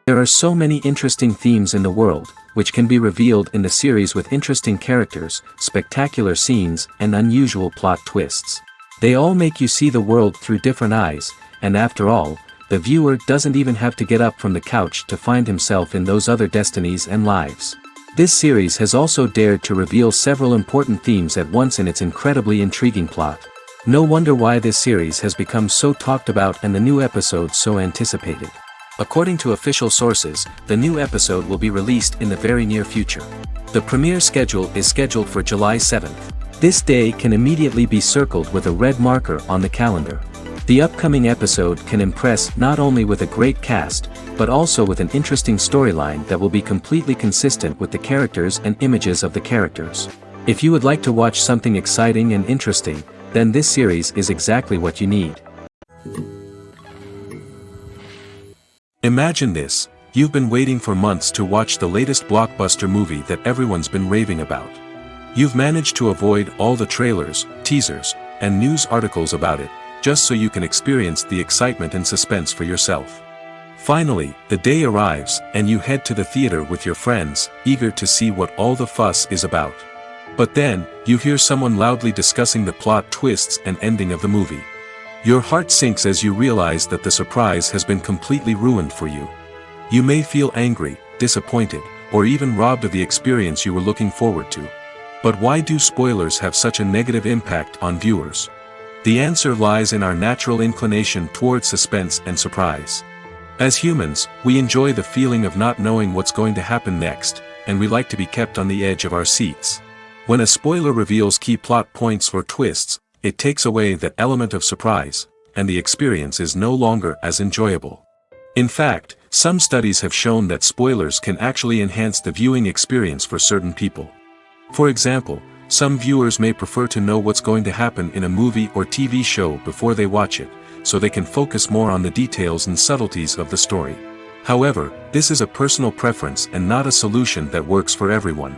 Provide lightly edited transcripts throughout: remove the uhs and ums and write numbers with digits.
There are so many interesting themes in the world, which can be revealed in the series with interesting characters, spectacular scenes, and unusual plot twists. They all make you see the world through different eyes, and after all, the viewer doesn't even have to get up from the couch to find himself in those other destinies and lives. This series has also dared to reveal several important themes at once in its incredibly intriguing plot. No wonder why this series has become so talked about and the new episodes so anticipated. According to official sources, the new episode will be released in the very near future. The premiere schedule is scheduled for July 7th. This day can immediately be circled with a red marker on the calendar. The upcoming episode can impress not only with a great cast, but also with an interesting storyline that will be completely consistent with the characters and images of the characters. If you would like to watch something exciting and interesting, then this series is exactly what you need. Imagine this, you've been waiting for months to watch the latest blockbuster movie that everyone's been raving about. You've managed to avoid all the trailers, teasers, and news articles about it, just so you can experience the excitement and suspense for yourself. Finally, the day arrives, and you head to the theater with your friends, eager to see what all the fuss is about. But then, you hear someone loudly discussing the plot twists and ending of the movie. Your heart sinks as you realize that the surprise has been completely ruined for you. You may feel angry, disappointed, or even robbed of the experience you were looking forward to. But why do spoilers have such a negative impact on viewers? The answer lies in our natural inclination toward suspense and surprise. As humans, we enjoy the feeling of not knowing what's going to happen next, and we like to be kept on the edge of our seats. When a spoiler reveals key plot points or twists, it takes away that element of surprise, and the experience is no longer as enjoyable. In fact, some studies have shown that spoilers can actually enhance the viewing experience for certain people. For example, some viewers may prefer to know what's going to happen in a movie or TV show before they watch it, so they can focus more on the details and subtleties of the story. However, this is a personal preference and not a solution that works for everyone.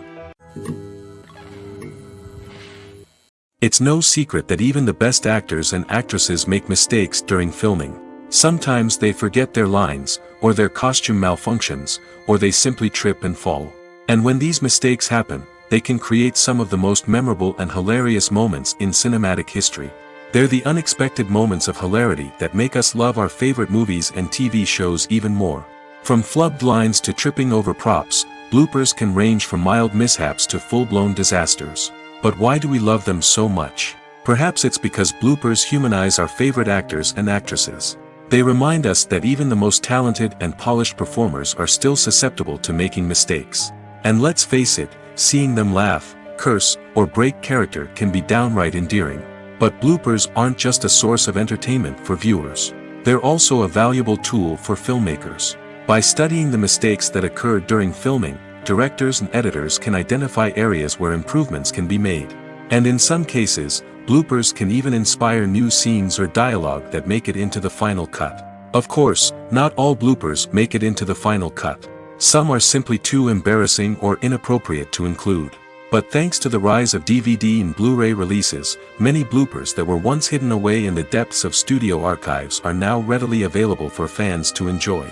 It's no secret that even the best actors and actresses make mistakes during filming. Sometimes they forget their lines, or their costume malfunctions, or they simply trip and fall. And when these mistakes happen, they can create some of the most memorable and hilarious moments in cinematic history. They're the unexpected moments of hilarity that make us love our favorite movies and TV shows even more. From flubbed lines to tripping over props, bloopers can range from mild mishaps to full-blown disasters. But why do we love them so much? Perhaps it's because bloopers humanize our favorite actors and actresses. They remind us that even the most talented and polished performers are still susceptible to making mistakes. And let's face it, seeing them laugh, curse, or break character can be downright endearing. But bloopers aren't just a source of entertainment for viewers. They're also a valuable tool for filmmakers. By studying the mistakes that occur during filming, directors and editors can identify areas where improvements can be made. And in some cases, bloopers can even inspire new scenes or dialogue that make it into the final cut. Of course, not all bloopers make it into the final cut. Some are simply too embarrassing or inappropriate to include. But thanks to the rise of DVD and Blu-ray releases, many bloopers that were once hidden away in the depths of studio archives are now readily available for fans to enjoy.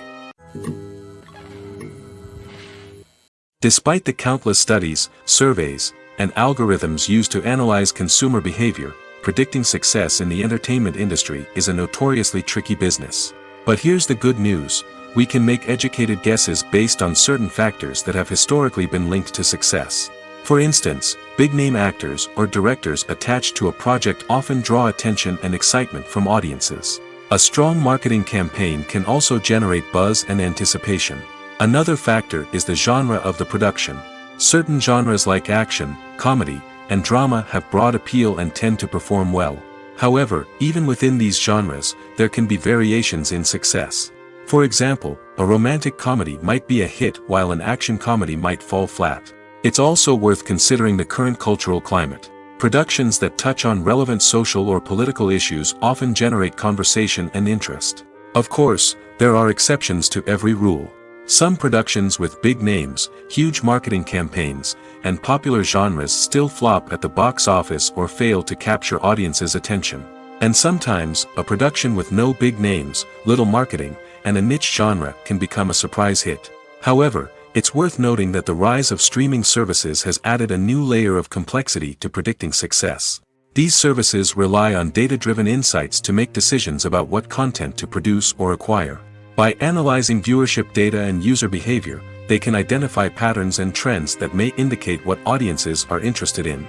Despite the countless studies, surveys, and algorithms used to analyze consumer behavior, predicting success in the entertainment industry is a notoriously tricky business. But here's the good news: we can make educated guesses based on certain factors that have historically been linked to success. For instance, big-name actors or directors attached to a project often draw attention and excitement from audiences. A strong marketing campaign can also generate buzz and anticipation. Another factor is the genre of the production. Certain genres like action, comedy, and drama have broad appeal and tend to perform well. However, even within these genres, there can be variations in success. For example, a romantic comedy might be a hit while an action comedy might fall flat. It's also worth considering the current cultural climate. Productions that touch on relevant social or political issues often generate conversation and interest. Of course, there are exceptions to every rule. Some productions with big names, huge marketing campaigns, and popular genres still flop at the box office or fail to capture audiences' attention. And sometimes, a production with no big names, little marketing, and a niche genre can become a surprise hit. However, it's worth noting that the rise of streaming services has added a new layer of complexity to predicting success. These services rely on data-driven insights to make decisions about what content to produce or acquire. By analyzing viewership data and user behavior, they can identify patterns and trends that may indicate what audiences are interested in.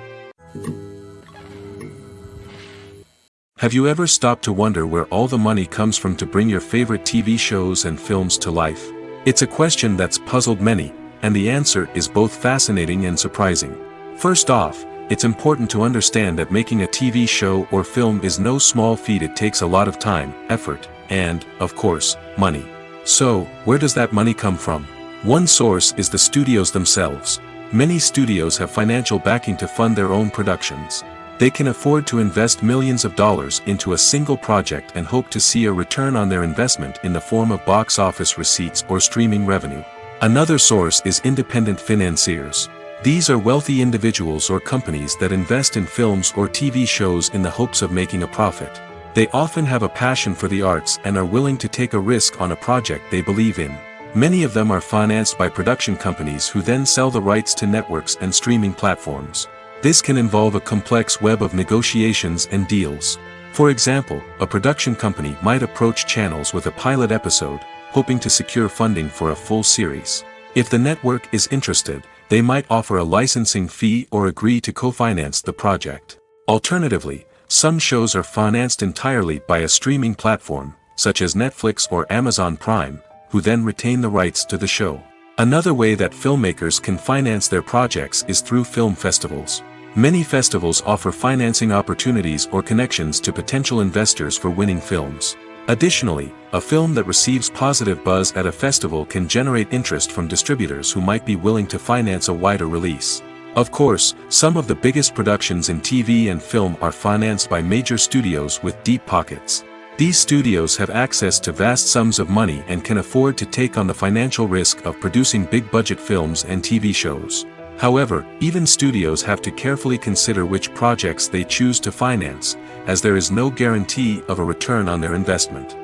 Have you ever stopped to wonder where all the money comes from to bring your favorite TV shows and films to life? It's a question that's puzzled many, and the answer is both fascinating and surprising. First off, it's important to understand that making a TV show or film is no small feat. It takes a lot of time, effort, and, of course, money. So, where does that money come from? One source is the studios themselves. Many studios have financial backing to fund their own productions. They can afford to invest millions of dollars into a single project and hope to see a return on their investment in the form of box office receipts or streaming revenue. Another source is independent financiers. These are wealthy individuals or companies that invest in films or TV shows in the hopes of making a profit. They often have a passion for the arts and are willing to take a risk on a project they believe in. Many of them are financed by production companies who then sell the rights to networks and streaming platforms. This can involve a complex web of negotiations and deals. For example, a production company might approach channels with a pilot episode, hoping to secure funding for a full series. If the network is interested, they might offer a licensing fee or agree to co-finance the project. Alternatively, some shows are financed entirely by a streaming platform, such as Netflix or Amazon Prime, who then retain the rights to the show. Another way that filmmakers can finance their projects is through film festivals. Many festivals offer financing opportunities or connections to potential investors for winning films. Additionally, a film that receives positive buzz at a festival can generate interest from distributors who might be willing to finance a wider release. Of course, some of the biggest productions in TV and film are financed by major studios with deep pockets. These studios have access to vast sums of money and can afford to take on the financial risk of producing big-budget films and TV shows. However, even studios have to carefully consider which projects they choose to finance, as there is no guarantee of a return on their investment.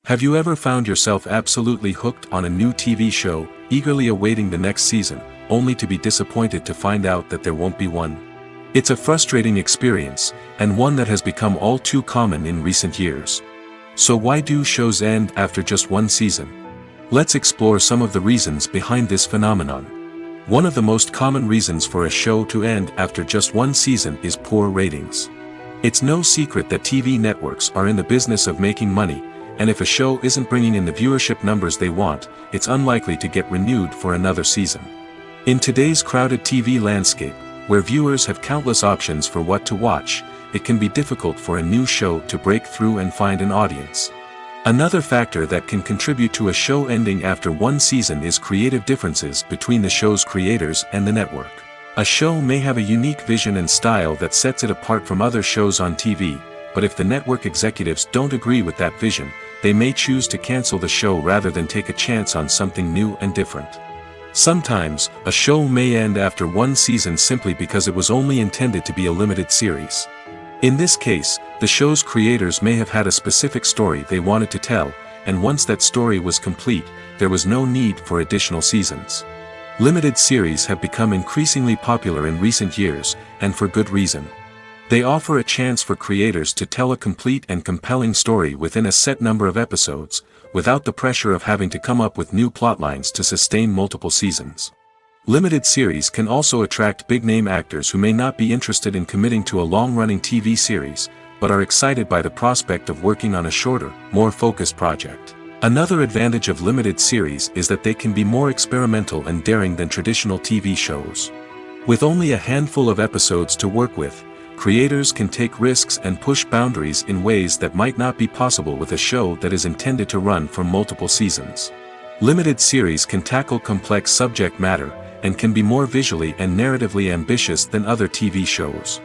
Have you ever found yourself absolutely hooked on a new TV show, eagerly awaiting the next season, only to be disappointed to find out that there won't be one? It's a frustrating experience, and one that has become all too common in recent years. So why do shows end after just one season? Let's explore some of the reasons behind this phenomenon. One of the most common reasons for a show to end after just one season is poor ratings. It's no secret that TV networks are in the business of making money, and if a show isn't bringing in the viewership numbers they want, it's unlikely to get renewed for another season. In today's crowded TV landscape, where viewers have countless options for what to watch, it can be difficult for a new show to break through and find an audience. Another factor that can contribute to a show ending after one season is creative differences between the show's creators and the network. A show may have a unique vision and style that sets it apart from other shows on TV, but if the network executives don't agree with that vision, they may choose to cancel the show rather than take a chance on something new and different. Sometimes, a show may end after one season simply because it was only intended to be a limited series. In this case, the show's creators may have had a specific story they wanted to tell, and once that story was complete, there was no need for additional seasons. Limited series have become increasingly popular in recent years, and for good reason. They offer a chance for creators to tell a complete and compelling story within a set number of episodes, without the pressure of having to come up with new plotlines to sustain multiple seasons. Limited series can also attract big-name actors who may not be interested in committing to a long-running TV series, but are excited by the prospect of working on a shorter, more focused project. Another advantage of limited series is that they can be more experimental and daring than traditional TV shows. With only a handful of episodes to work with, creators can take risks and push boundaries in ways that might not be possible with a show that is intended to run for multiple seasons. Limited series can tackle complex subject matter, and can be more visually and narratively ambitious than other TV shows.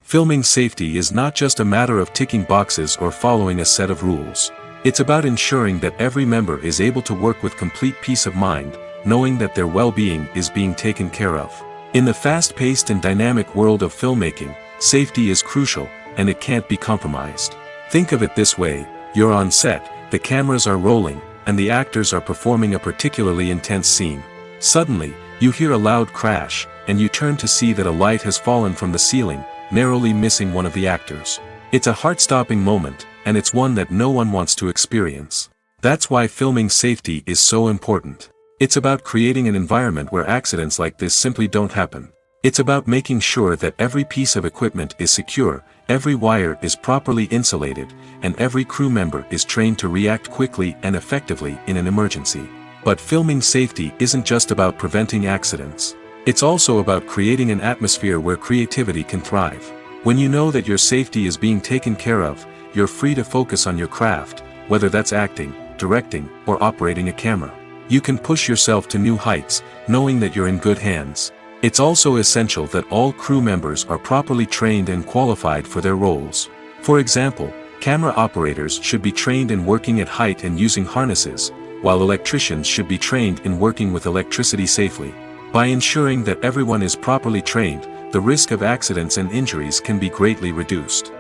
Filming safety is not just a matter of ticking boxes or following a set of rules. It's about ensuring that every member is able to work with complete peace of mind, knowing that their well-being is being taken care of. In the fast-paced and dynamic world of filmmaking, Safety is crucial, and it can't be compromised. Think of it this way: you're on set, the cameras are rolling, and the actors are performing a particularly intense scene. Suddenly, you hear a loud crash, and you turn to see that a light has fallen from the ceiling, narrowly missing one of the actors. It's a heart-stopping moment, and it's one that no one wants to experience. That's why filming safety is so important. It's about creating an environment where accidents like this simply don't happen. It's about making sure that every piece of equipment is secure, every wire is properly insulated, and every crew member is trained to react quickly and effectively in an emergency. But filming safety isn't just about preventing accidents. It's also about creating an atmosphere where creativity can thrive. When you know that your safety is being taken care of, you're free to focus on your craft, whether that's acting, directing, or operating a camera. You can push yourself to new heights, knowing that you're in good hands. It's also essential that all crew members are properly trained and qualified for their roles. For example, camera operators should be trained in working at height and using harnesses, while electricians should be trained in working with electricity safely. By ensuring that everyone is properly trained, the risk of accidents and injuries can be greatly reduced.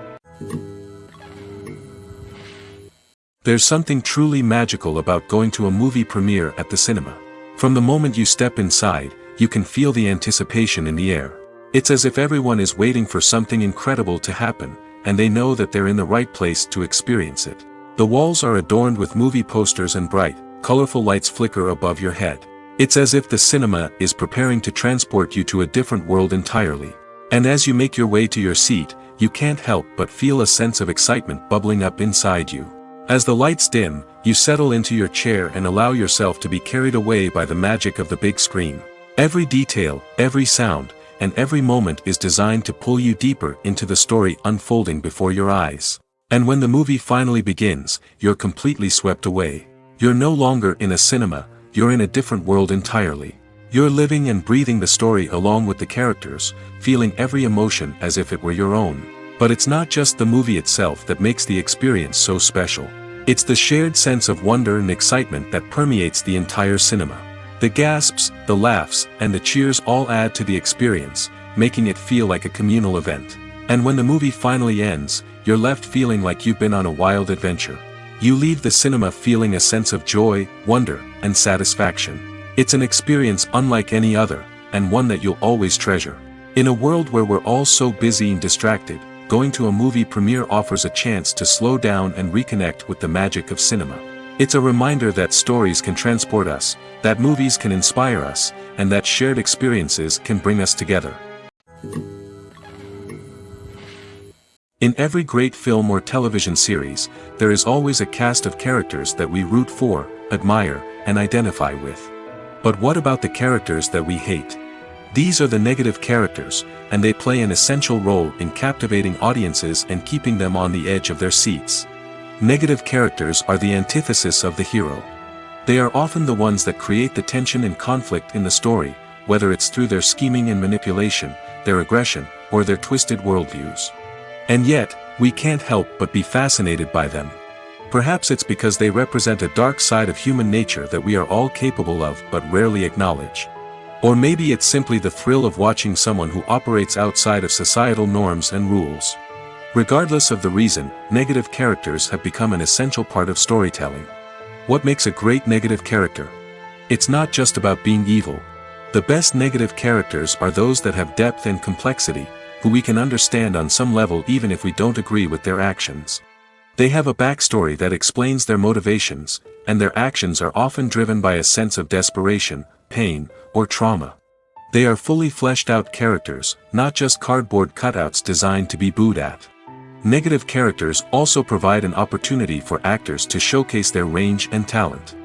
There's something truly magical about going to a movie premiere at the cinema. From the moment you step inside, you can feel the anticipation in the air. It's as if everyone is waiting for something incredible to happen, and they know that they're in the right place to experience it. The walls are adorned with movie posters and bright, colorful lights flicker above your head. It's as if the cinema is preparing to transport you to a different world entirely. And as you make your way to your seat, you can't help but feel a sense of excitement bubbling up inside you. As the lights dim, you settle into your chair and allow yourself to be carried away by the magic of the big screen. Every detail, every sound, and every moment is designed to pull you deeper into the story unfolding before your eyes. And when the movie finally begins, you're completely swept away. You're no longer in a cinema, you're in a different world entirely. You're living and breathing the story along with the characters, feeling every emotion as if it were your own. But it's not just the movie itself that makes the experience so special. It's the shared sense of wonder and excitement that permeates the entire cinema. The gasps, the laughs, and the cheers all add to the experience, making it feel like a communal event. And when the movie finally ends, you're left feeling like you've been on a wild adventure. You leave the cinema feeling a sense of joy, wonder, and satisfaction. It's an experience unlike any other, and one that you'll always treasure. In a world where we're all so busy and distracted, going to a movie premiere offers a chance to slow down and reconnect with the magic of cinema. It's a reminder that stories can transport us, that movies can inspire us, and that shared experiences can bring us together. In every great film or television series, there is always a cast of characters that we root for, admire, and identify with. But what about the characters that we hate? These are the negative characters, and they play an essential role in captivating audiences and keeping them on the edge of their seats. Negative characters are the antithesis of the hero. They are often the ones that create the tension and conflict in the story, whether it's through their scheming and manipulation, their aggression, or their twisted worldviews. And yet, we can't help but be fascinated by them. Perhaps it's because they represent a dark side of human nature that we are all capable of but rarely acknowledge. Or maybe it's simply the thrill of watching someone who operates outside of societal norms and rules. Regardless of the reason, negative characters have become an essential part of storytelling. What makes a great negative character? It's not just about being evil. The best negative characters are those that have depth and complexity, who we can understand on some level even if we don't agree with their actions. They have a backstory that explains their motivations, and their actions are often driven by a sense of desperation, pain, or trauma. They are fully fleshed out characters, not just cardboard cutouts designed to be booed at. Negative characters also provide an opportunity for actors to showcase their range and talent.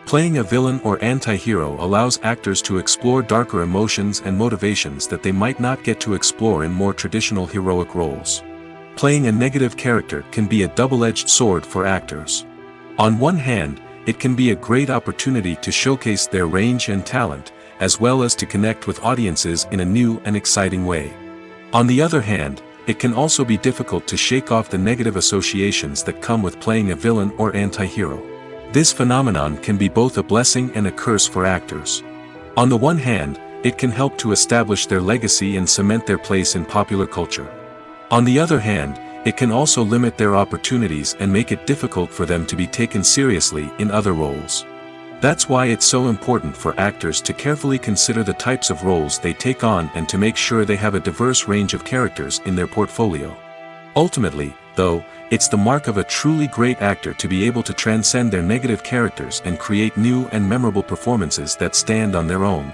Playing a villain or anti-hero allows actors to explore darker emotions and motivations that they might not get to explore in more traditional heroic roles. Playing a negative character can be a double-edged sword for actors. On one hand, it can be a great opportunity to showcase their range and talent, as well as to connect with audiences in a new and exciting way. On the other hand, it can also be difficult to shake off the negative associations that come with playing a villain or anti-hero. This phenomenon can be both a blessing and a curse for actors. On the one hand, it can help to establish their legacy and cement their place in popular culture. On the other hand, it can also limit their opportunities and make it difficult for them to be taken seriously in other roles. That's why it's so important for actors to carefully consider the types of roles they take on and to make sure they have a diverse range of characters in their portfolio. Ultimately, though, it's the mark of a truly great actor to be able to transcend their negative characters and create new and memorable performances that stand on their own.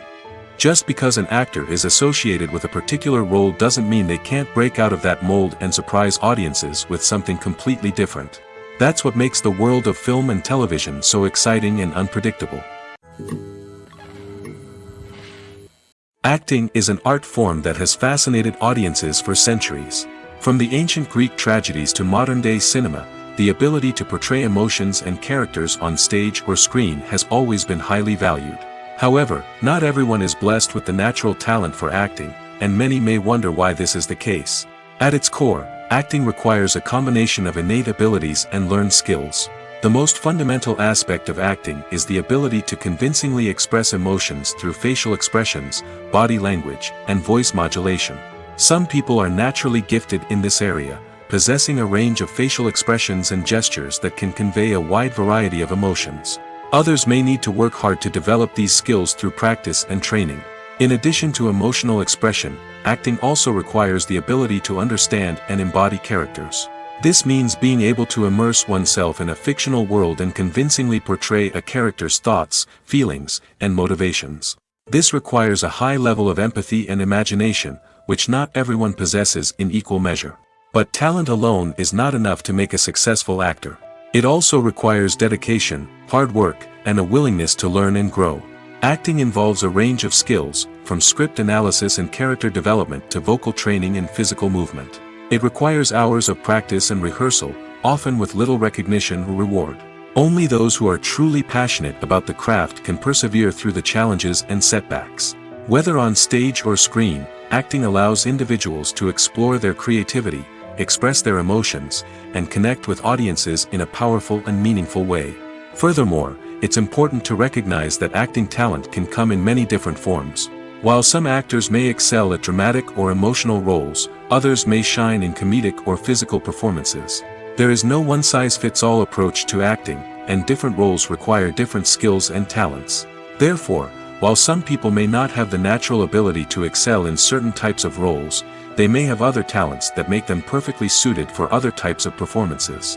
Just because an actor is associated with a particular role doesn't mean they can't break out of that mold and surprise audiences with something completely different. That's what makes the world of film and television so exciting and unpredictable. Acting is an art form that has fascinated audiences for centuries. From the ancient Greek tragedies to modern-day cinema, the ability to portray emotions and characters on stage or screen has always been highly valued. However, not everyone is blessed with the natural talent for acting, and many may wonder why this is the case. At its core, acting requires a combination of innate abilities and learned skills. The most fundamental aspect of acting is the ability to convincingly express emotions through facial expressions, body language, and voice modulation. Some people are naturally gifted in this area, possessing a range of facial expressions and gestures that can convey a wide variety of emotions. Others may need to work hard to develop these skills through practice and training. In addition to emotional expression, acting also requires the ability to understand and embody characters. This means being able to immerse oneself in a fictional world and convincingly portray a character's thoughts, feelings, and motivations. This requires a high level of empathy and imagination, which not everyone possesses in equal measure. But talent alone is not enough to make a successful actor. It also requires dedication, hard work, and a willingness to learn and grow. Acting involves a range of skills, from script analysis and character development to vocal training and physical movement. It requires hours of practice and rehearsal, often with little recognition or reward. Only those who are truly passionate about the craft can persevere through the challenges and setbacks. Whether on stage or screen, acting allows individuals to explore their creativity, express their emotions, and connect with audiences in a powerful and meaningful way. Furthermore, it's important to recognize that acting talent can come in many different forms. While some actors may excel at dramatic or emotional roles, others may shine in comedic or physical performances. There is no one-size-fits-all approach to acting, and different roles require different skills and talents. Therefore, while some people may not have the natural ability to excel in certain types of roles, they may have other talents that make them perfectly suited for other types of performances.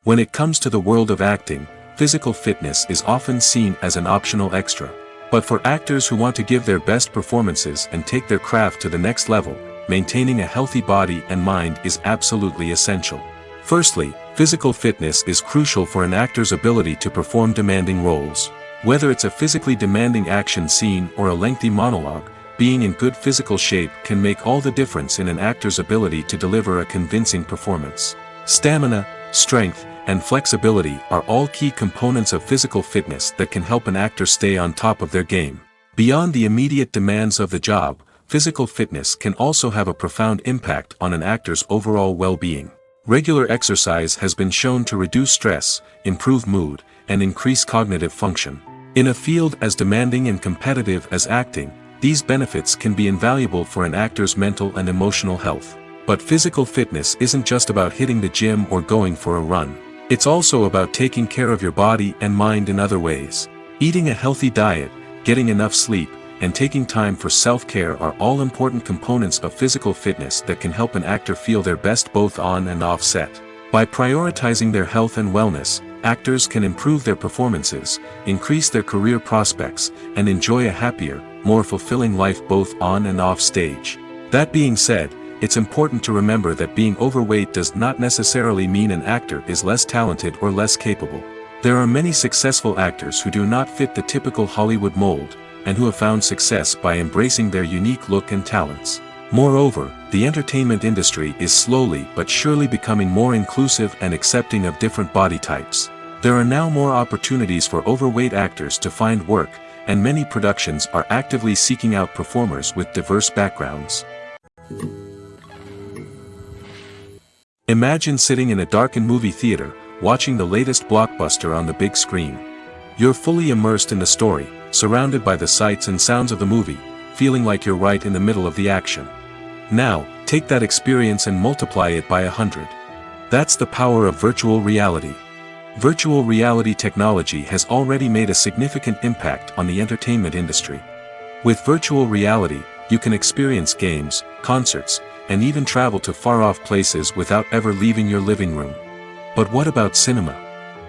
When it comes to the world of acting, physical fitness is often seen as an optional extra. But for actors who want to give their best performances and take their craft to the next level, maintaining a healthy body and mind is absolutely essential. Firstly, physical fitness is crucial for an actor's ability to perform demanding roles. Whether it's a physically demanding action scene or a lengthy monologue, being in good physical shape can make all the difference in an actor's ability to deliver a convincing performance. Stamina, strength, and flexibility are all key components of physical fitness that can help an actor stay on top of their game. Beyond the immediate demands of the job, physical fitness can also have a profound impact on an actor's overall well-being. Regular exercise has been shown to reduce stress, improve mood, and increase cognitive function. In a field as demanding and competitive as acting, these benefits can be invaluable for an actor's mental and emotional health. But physical fitness isn't just about hitting the gym or going for a run. It's also about taking care of your body and mind in other ways. Eating a healthy diet, getting enough sleep, and taking time for self-care are all important components of physical fitness that can help an actor feel their best both on and off set. By prioritizing their health and wellness, actors can improve their performances, increase their career prospects, and enjoy a happier, more fulfilling life both on and off stage. That being said, it's important to remember that being overweight does not necessarily mean an actor is less talented or less capable. There are many successful actors who do not fit the typical Hollywood mold, and who have found success by embracing their unique look and talents. Moreover, the entertainment industry is slowly but surely becoming more inclusive and accepting of different body types. There are now more opportunities for overweight actors to find work, and many productions are actively seeking out performers with diverse backgrounds. Imagine sitting in a darkened movie theater, watching the latest blockbuster on the big screen. You're fully immersed in the story, surrounded by the sights and sounds of the movie, feeling like you're right in the middle of the action. Now, take that experience and multiply it by 100. That's the power of virtual reality. Virtual reality technology has already made a significant impact on the entertainment industry. With virtual reality, you can experience games, concerts, and even travel to far-off places without ever leaving your living room. But what about cinema?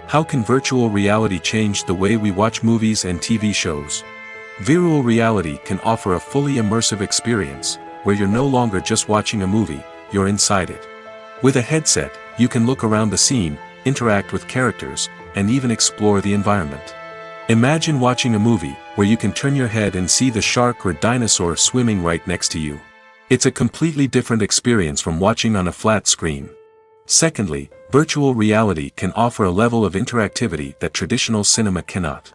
How can virtual reality change the way we watch movies and TV shows? Virtual reality can offer a fully immersive experience, where you're no longer just watching a movie, you're inside it. With a headset, you can look around the scene, interact with characters, and even explore the environment. Imagine watching a movie, where you can turn your head and see the shark or dinosaur swimming right next to you. It's a completely different experience from watching on a flat screen. Secondly, virtual reality can offer a level of interactivity that traditional cinema cannot.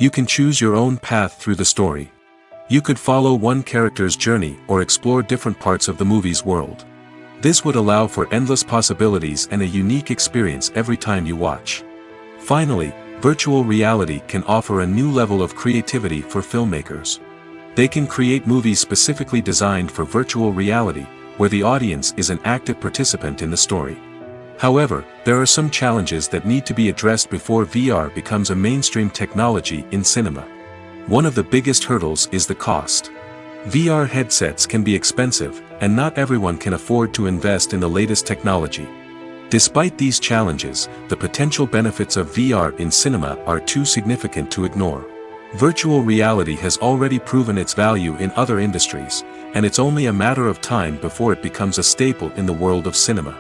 You can choose your own path through the story. You could follow one character's journey or explore different parts of the movie's world. This would allow for endless possibilities and a unique experience every time you watch. Finally, virtual reality can offer a new level of creativity for filmmakers. They can create movies specifically designed for virtual reality, where the audience is an active participant in the story. However, there are some challenges that need to be addressed before VR becomes a mainstream technology in cinema. One of the biggest hurdles is the cost. VR headsets can be expensive, and not everyone can afford to invest in the latest technology. Despite these challenges, the potential benefits of VR in cinema are too significant to ignore. Virtual reality has already proven its value in other industries, and it's only a matter of time before it becomes a staple in the world of cinema.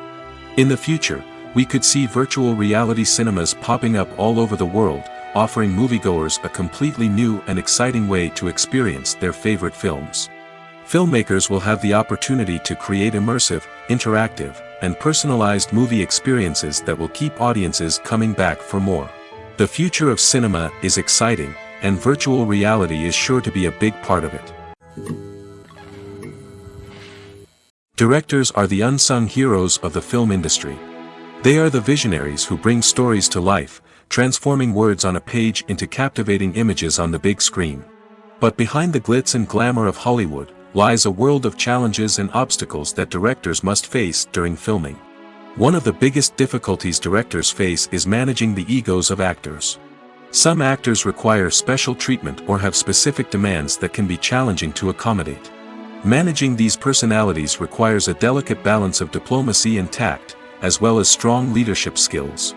In the future, we could see virtual reality cinemas popping up all over the world, offering moviegoers a completely new and exciting way to experience their favorite films. Filmmakers will have the opportunity to create immersive, interactive, and personalized movie experiences that will keep audiences coming back for more. The future of cinema is exciting, and virtual reality is sure to be a big part of it. Directors are the unsung heroes of the film industry. They are the visionaries who bring stories to life, transforming words on a page into captivating images on the big screen. But behind the glitz and glamour of Hollywood, lies a world of challenges and obstacles that directors must face during filming. One of the biggest difficulties directors face is managing the egos of actors. Some actors require special treatment or have specific demands that can be challenging to accommodate. Managing these personalities requires a delicate balance of diplomacy and tact, as well as strong leadership skills.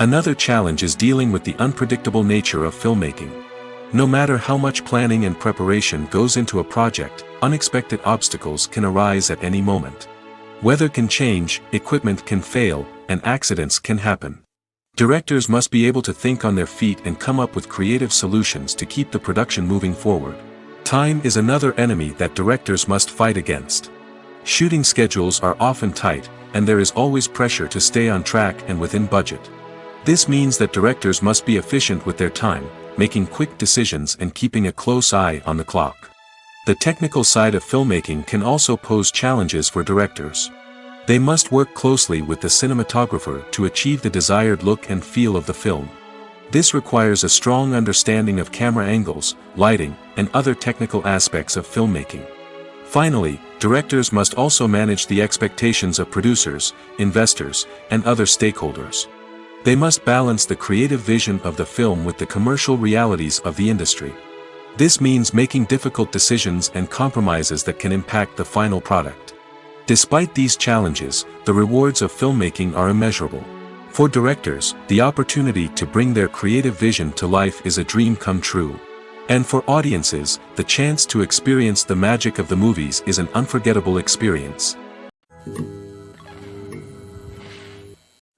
Another challenge is dealing with the unpredictable nature of filmmaking. No matter how much planning and preparation goes into a project, unexpected obstacles can arise at any moment. Weather can change, equipment can fail, and accidents can happen. Directors must be able to think on their feet and come up with creative solutions to keep the production moving forward. Time is another enemy that directors must fight against. Shooting schedules are often tight, and there is always pressure to stay on track and within budget. This means that directors must be efficient with their time, making quick decisions and keeping a close eye on the clock. The technical side of filmmaking can also pose challenges for directors. They must work closely with the cinematographer to achieve the desired look and feel of the film. This requires a strong understanding of camera angles, lighting, and other technical aspects of filmmaking. Finally, directors must also manage the expectations of producers, investors, and other stakeholders. They must balance the creative vision of the film with the commercial realities of the industry. This means making difficult decisions and compromises that can impact the final product. Despite these challenges, the rewards of filmmaking are immeasurable. For directors, the opportunity to bring their creative vision to life is a dream come true. And for audiences, the chance to experience the magic of the movies is an unforgettable experience.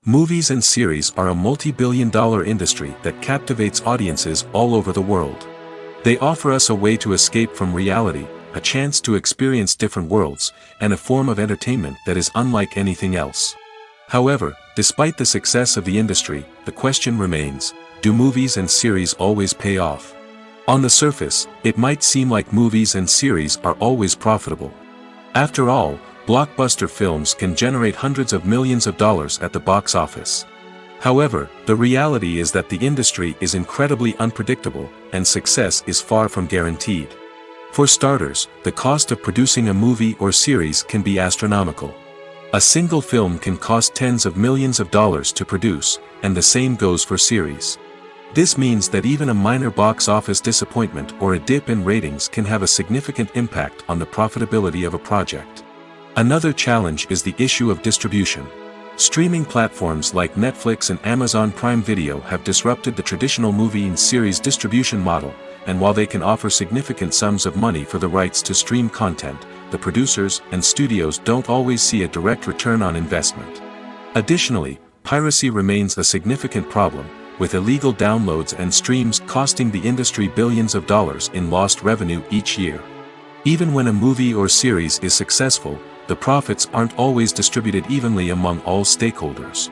Movies and series are a multi-billion-dollar industry that captivates audiences all over the world. They offer us a way to escape from reality, a chance to experience different worlds, and a form of entertainment that is unlike anything else. However, despite the success of the industry, the question remains, do movies and series always pay off? On the surface, it might seem like movies and series are always profitable. After all, blockbuster films can generate hundreds of millions of dollars at the box office. However, the reality is that the industry is incredibly unpredictable, and success is far from guaranteed. For starters, the cost of producing a movie or series can be astronomical. A single film can cost tens of millions of dollars to produce, and the same goes for series. This means that even a minor box office disappointment or a dip in ratings can have a significant impact on the profitability of a project. Another challenge is the issue of distribution. Streaming platforms like Netflix and Amazon Prime Video have disrupted the traditional movie and series distribution model, and while they can offer significant sums of money for the rights to stream content, the producers and studios don't always see a direct return on investment. Additionally, piracy remains a significant problem, with illegal downloads and streams costing the industry billions of dollars in lost revenue each year. Even when a movie or series is successful, the profits aren't always distributed evenly among all stakeholders.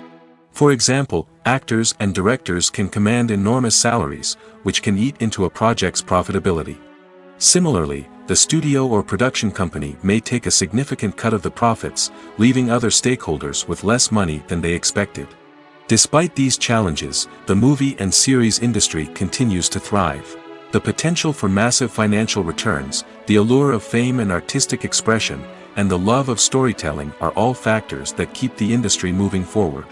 For example, actors and directors can command enormous salaries, which can eat into a project's profitability. Similarly, the studio or production company may take a significant cut of the profits, leaving other stakeholders with less money than they expected. Despite these challenges, the movie and series industry continues to thrive. The potential for massive financial returns, the allure of fame and artistic expression, and the love of storytelling are all factors that keep the industry moving forward.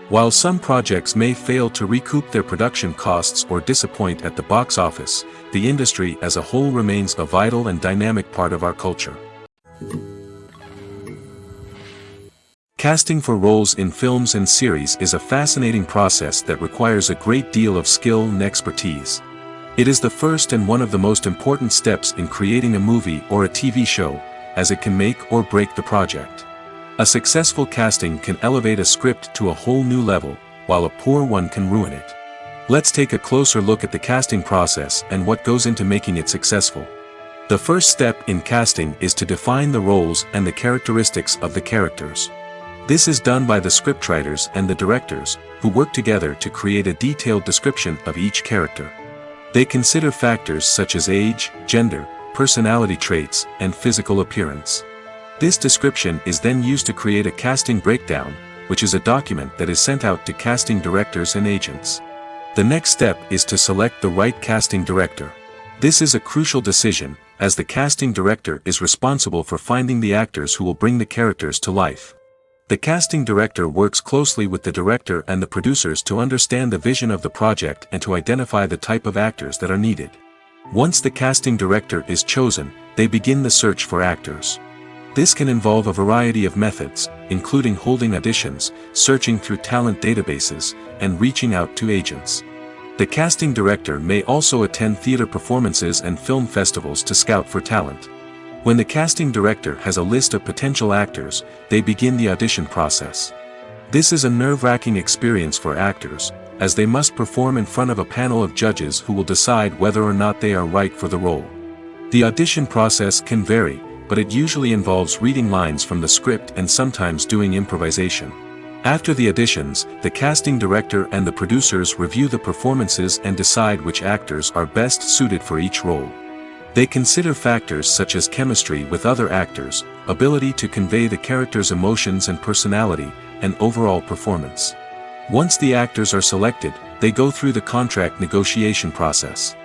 While some projects may fail to recoup their production costs or disappoint at the box office, the industry as a whole remains a vital and dynamic part of our culture. Casting for roles in films and series is a fascinating process that requires a great deal of skill and expertise. It is the first and one of the most important steps in creating a movie or a TV show, as it can make or break the project. A successful casting can elevate a script to a whole new level, while a poor one can ruin it. Let's take a closer look at the casting process and what goes into making it successful. The first step in casting is to define the roles and the characteristics of the characters. This is done by the scriptwriters and the directors, who work together to create a detailed description of each character. They consider factors such as age, gender, personality traits, and physical appearance. This description is then used to create a casting breakdown, which is a document that is sent out to casting directors and agents. The next step is to select the right casting director. This is a crucial decision, as the casting director is responsible for finding the actors who will bring the characters to life. The casting director works closely with the director and the producers to understand the vision of the project and to identify the type of actors that are needed. Once the casting director is chosen, they begin the search for actors. This can involve a variety of methods, including holding auditions, searching through talent databases, and reaching out to agents. The casting director may also attend theater performances and film festivals to scout for talent. When the casting director has a list of potential actors, they begin the audition process. This is a nerve-wracking experience for actors, as they must perform in front of a panel of judges who will decide whether or not they are right for the role. The audition process can vary, but it usually involves reading lines from the script and sometimes doing improvisation. After the auditions, the casting director and the producers review the performances and decide which actors are best suited for each role. They consider factors such as chemistry with other actors, ability to convey the character's emotions and personality, and overall performance. Once the actors are selected, they go through the contract negotiation process.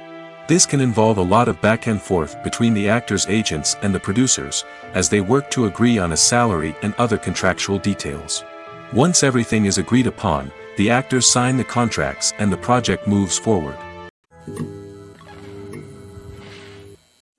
This can involve a lot of back and forth between the actors' agents and the producers, as they work to agree on a salary and other contractual details. Once everything is agreed upon, the actors sign the contracts and the project moves forward.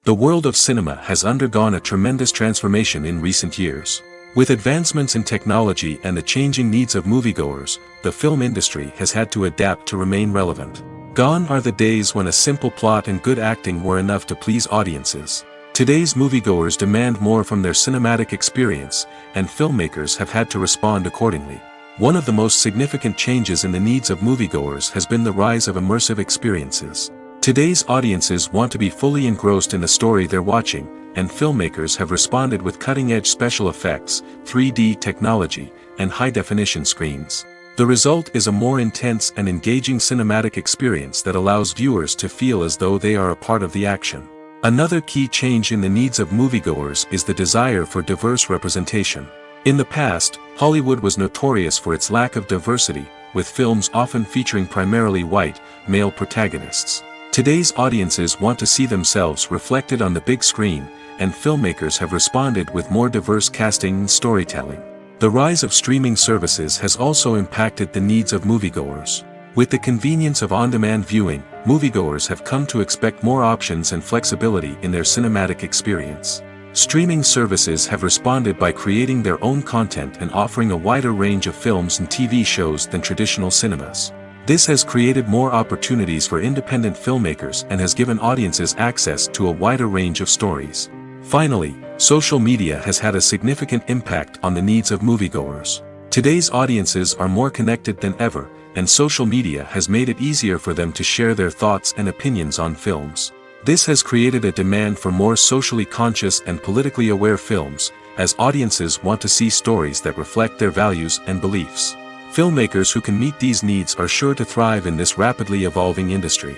The world of cinema has undergone a tremendous transformation in recent years. With advancements in technology and the changing needs of moviegoers, the film industry has had to adapt to remain relevant. Gone are the days when a simple plot and good acting were enough to please audiences. Today's moviegoers demand more from their cinematic experience, and filmmakers have had to respond accordingly. One of the most significant changes in the needs of moviegoers has been the rise of immersive experiences. Today's audiences want to be fully engrossed in the story they're watching, and filmmakers have responded with cutting-edge special effects, 3D technology, and high-definition screens. The result is a more intense and engaging cinematic experience that allows viewers to feel as though they are a part of the action. Another key change in the needs of moviegoers is the desire for diverse representation. In the past, Hollywood was notorious for its lack of diversity, with films often featuring primarily white, male protagonists. Today's audiences want to see themselves reflected on the big screen, and filmmakers have responded with more diverse casting and storytelling. The rise of streaming services has also impacted the needs of moviegoers. With the convenience of on-demand viewing, moviegoers have come to expect more options and flexibility in their cinematic experience. Streaming services have responded by creating their own content and offering a wider range of films and TV shows than traditional cinemas. This has created more opportunities for independent filmmakers and has given audiences access to a wider range of stories. Finally, social media has had a significant impact on the needs of moviegoers. Today's audiences are more connected than ever, and social media has made it easier for them to share their thoughts and opinions on films. This has created a demand for more socially conscious and politically aware films, as audiences want to see stories that reflect their values and beliefs. Filmmakers who can meet these needs are sure to thrive in this rapidly evolving industry.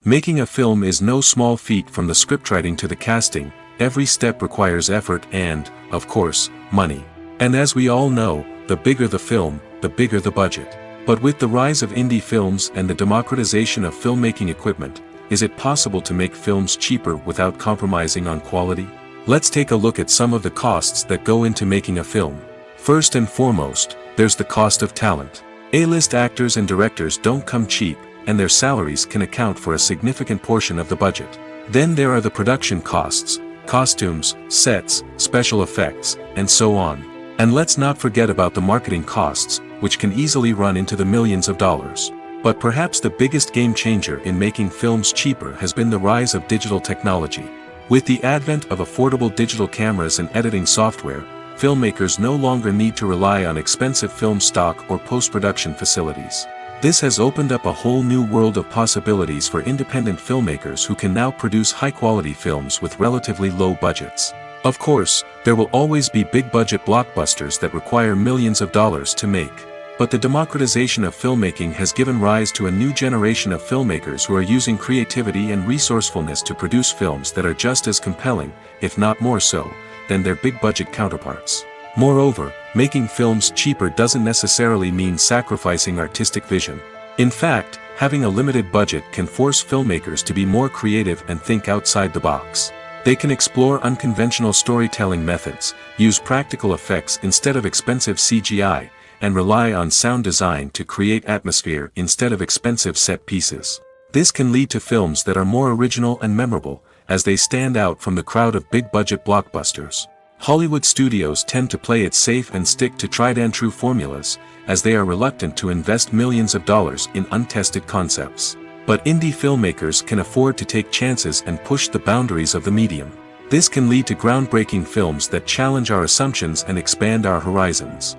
Making a film is no small feat. From the scriptwriting to the casting, every step requires effort and, of course, money. And as we all know, the bigger the film, the bigger the budget. But with the rise of indie films and the democratization of filmmaking equipment, is it possible to make films cheaper without compromising on quality? Let's take a look at some of the costs that go into making a film. First and foremost, there's the cost of talent. A-list actors and directors don't come cheap, and their salaries can account for a significant portion of the budget. Then there are the production costs, costumes, sets, special effects, and so on. And let's not forget about the marketing costs, which can easily run into the millions of dollars. But perhaps the biggest game changer in making films cheaper has been the rise of digital technology. With the advent of affordable digital cameras and editing software, filmmakers no longer need to rely on expensive film stock or post-production facilities. This has opened up a whole new world of possibilities for independent filmmakers who can now produce high-quality films with relatively low budgets. Of course, there will always be big-budget blockbusters that require millions of dollars to make. But the democratization of filmmaking has given rise to a new generation of filmmakers who are using creativity and resourcefulness to produce films that are just as compelling, if not more so, than their big-budget counterparts. Moreover, making films cheaper doesn't necessarily mean sacrificing artistic vision. In fact, having a limited budget can force filmmakers to be more creative and think outside the box. They can explore unconventional storytelling methods, use practical effects instead of expensive CGI, and rely on sound design to create atmosphere instead of expensive set pieces. This can lead to films that are more original and memorable, as they stand out from the crowd of big-budget blockbusters. Hollywood studios tend to play it safe and stick to tried-and-true formulas, as they are reluctant to invest millions of dollars in untested concepts. But indie filmmakers can afford to take chances and push the boundaries of the medium. This can lead to groundbreaking films that challenge our assumptions and expand our horizons.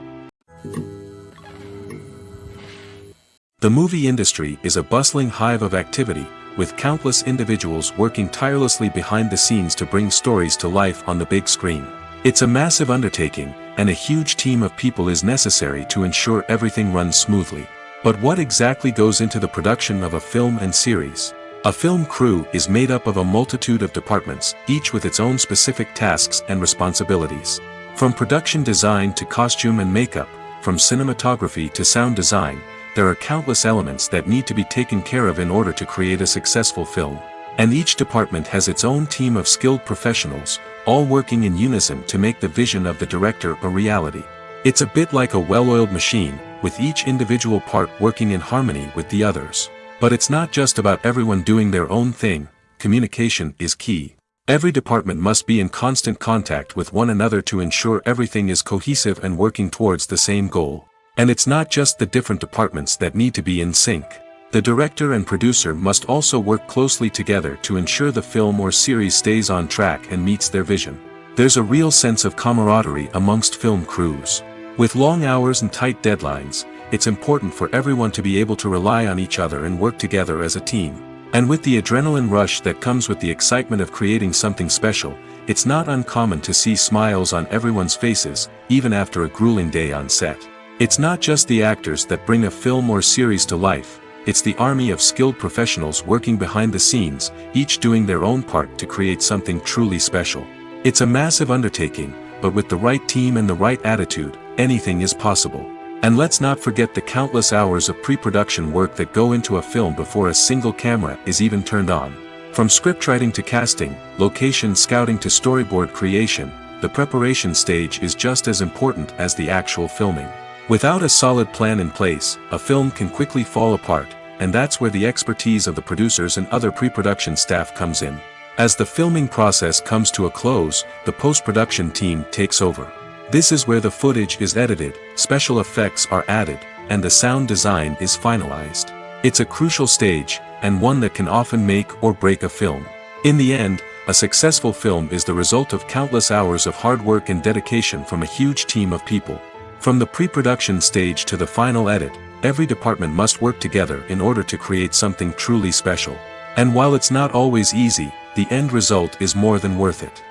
The movie industry is a bustling hive of activity, with countless individuals working tirelessly behind the scenes to bring stories to life on the big screen. It's a massive undertaking, and a huge team of people is necessary to ensure everything runs smoothly. But what exactly goes into the production of a film and series? A film crew is made up of a multitude of departments, each with its own specific tasks and responsibilities. From production design to costume and makeup, from cinematography to sound design, there are countless elements that need to be taken care of in order to create a successful film. And each department has its own team of skilled professionals, all working in unison to make the vision of the director a reality. It's a bit like a well-oiled machine, with each individual part working in harmony with the others. But it's not just about everyone doing their own thing. Communication is key. Every department must be in constant contact with one another to ensure everything is cohesive and working towards the same goal. And it's not just the different departments that need to be in sync. The director and producer must also work closely together to ensure the film or series stays on track and meets their vision. There's a real sense of camaraderie amongst film crews. With long hours and tight deadlines, it's important for everyone to be able to rely on each other and work together as a team. And with the adrenaline rush that comes with the excitement of creating something special, it's not uncommon to see smiles on everyone's faces, even after a grueling day on set. It's not just the actors that bring a film or series to life, it's the army of skilled professionals working behind the scenes, each doing their own part to create something truly special. It's a massive undertaking, but with the right team and the right attitude, anything is possible. And let's not forget the countless hours of pre-production work that go into a film before a single camera is even turned on. From scriptwriting to casting, location scouting to storyboard creation, the preparation stage is just as important as the actual filming. Without a solid plan in place, a film can quickly fall apart, and that's where the expertise of the producers and other pre-production staff comes in. As the filming process comes to a close, the post-production team takes over. This is where the footage is edited, special effects are added, and the sound design is finalized. It's a crucial stage, and one that can often make or break a film. In the end, a successful film is the result of countless hours of hard work and dedication from a huge team of people. From the pre-production stage to the final edit, every department must work together in order to create something truly special. And while it's not always easy, the end result is more than worth it.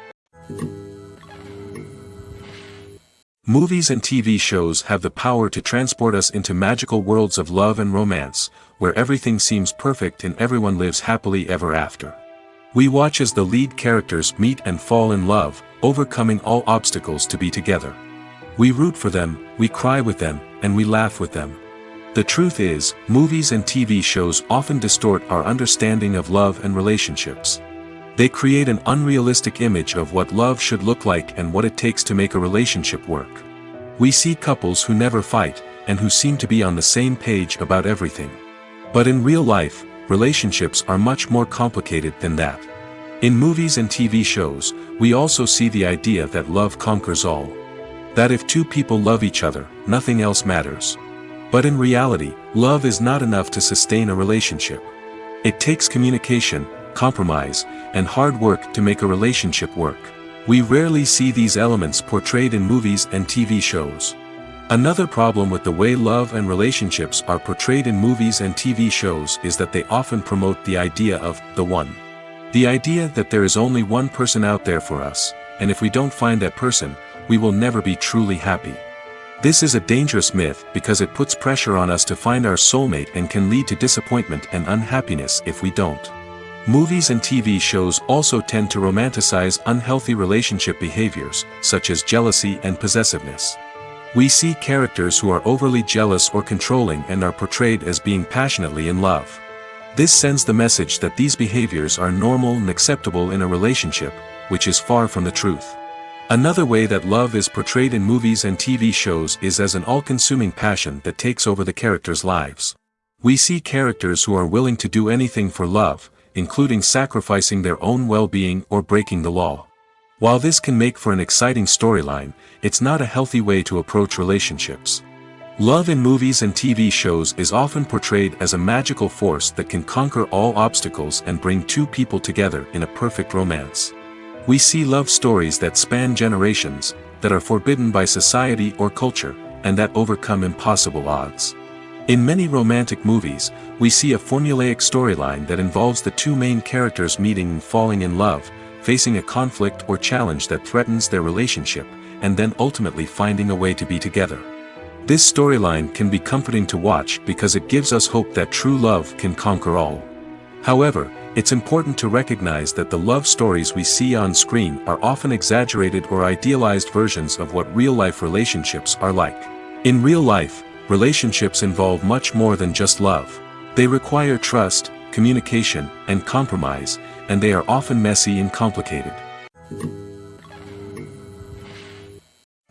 Movies and TV shows have the power to transport us into magical worlds of love and romance, where everything seems perfect and everyone lives happily ever after. We watch as the lead characters meet and fall in love, overcoming all obstacles to be together. We root for them, we cry with them, and we laugh with them. The truth is, movies and TV shows often distort our understanding of love and relationships. They create an unrealistic image of what love should look like and what it takes to make a relationship work. We see couples who never fight, and who seem to be on the same page about everything. But in real life, relationships are much more complicated than that. In movies and TV shows, we also see the idea that love conquers all. That if two people love each other, nothing else matters. But in reality, love is not enough to sustain a relationship. It takes communication, compromise, and hard work to make a relationship work. We rarely see these elements portrayed in movies and TV shows. Another problem with the way love and relationships are portrayed in movies and TV shows is that they often promote the idea of the one. The idea that there is only one person out there for us, and if we don't find that person, we will never be truly happy. This is a dangerous myth because it puts pressure on us to find our soulmate and can lead to disappointment and unhappiness if we don't. Movies and TV shows also tend to romanticize unhealthy relationship behaviors, such as jealousy and possessiveness. We see characters who are overly jealous or controlling and are portrayed as being passionately in love. This sends the message that these behaviors are normal and acceptable in a relationship, which is far from the truth. Another way that love is portrayed in movies and TV shows is as an all-consuming passion that takes over the characters' lives. We see characters who are willing to do anything for love, including sacrificing their own well-being or breaking the law. While this can make for an exciting storyline, it's not a healthy way to approach relationships. Love in movies and TV shows is often portrayed as a magical force that can conquer all obstacles and bring two people together in a perfect romance. We see love stories that span generations, that are forbidden by society or culture, and that overcome impossible odds. In many romantic movies, we see a formulaic storyline that involves the two main characters meeting and falling in love, facing a conflict or challenge that threatens their relationship, and then ultimately finding a way to be together. This storyline can be comforting to watch because it gives us hope that true love can conquer all. However, it's important to recognize that the love stories we see on screen are often exaggerated or idealized versions of what real-life relationships are like. In real life, relationships involve much more than just love. They require trust, communication, and compromise, and they are often messy and complicated.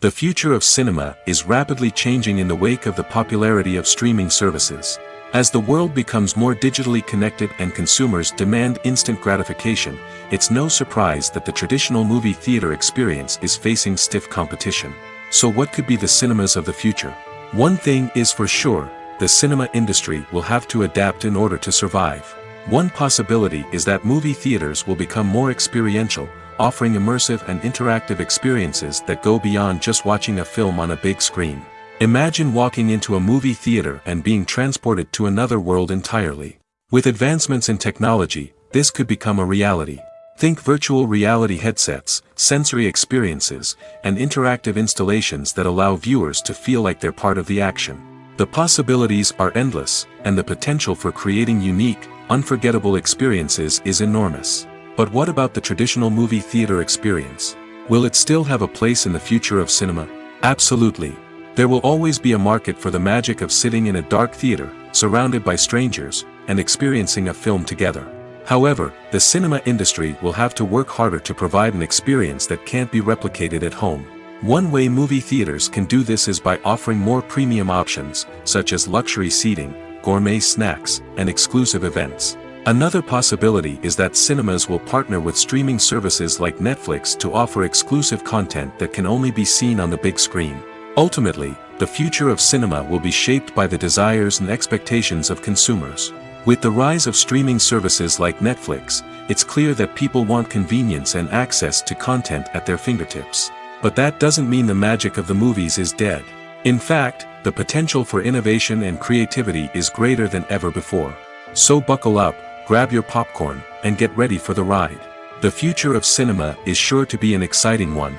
The future of cinema is rapidly changing in the wake of the popularity of streaming services. As the world becomes more digitally connected and consumers demand instant gratification, it's no surprise that the traditional movie theater experience is facing stiff competition. So what could be the cinemas of the future? One thing is for sure, the cinema industry will have to adapt in order to survive. One possibility is that movie theaters will become more experiential, offering immersive and interactive experiences that go beyond just watching a film on a big screen. Imagine walking into a movie theater and being transported to another world entirely. With advancements in technology, this could become a reality. Think virtual reality headsets, sensory experiences, and interactive installations that allow viewers to feel like they're part of the action. The possibilities are endless, and the potential for creating unique, unforgettable experiences is enormous. But what about the traditional movie theater experience? Will it still have a place in the future of cinema? Absolutely. There will always be a market for the magic of sitting in a dark theater, surrounded by strangers, and experiencing a film together. However, the cinema industry will have to work harder to provide an experience that can't be replicated at home. One way movie theaters can do this is by offering more premium options, such as luxury seating, gourmet snacks, and exclusive events. Another possibility is that cinemas will partner with streaming services like Netflix to offer exclusive content that can only be seen on the big screen. Ultimately, the future of cinema will be shaped by the desires and expectations of consumers. With the rise of streaming services like Netflix, it's clear that people want convenience and access to content at their fingertips. But that doesn't mean the magic of the movies is dead. In fact, the potential for innovation and creativity is greater than ever before. So buckle up, grab your popcorn, and get ready for the ride. The future of cinema is sure to be an exciting one.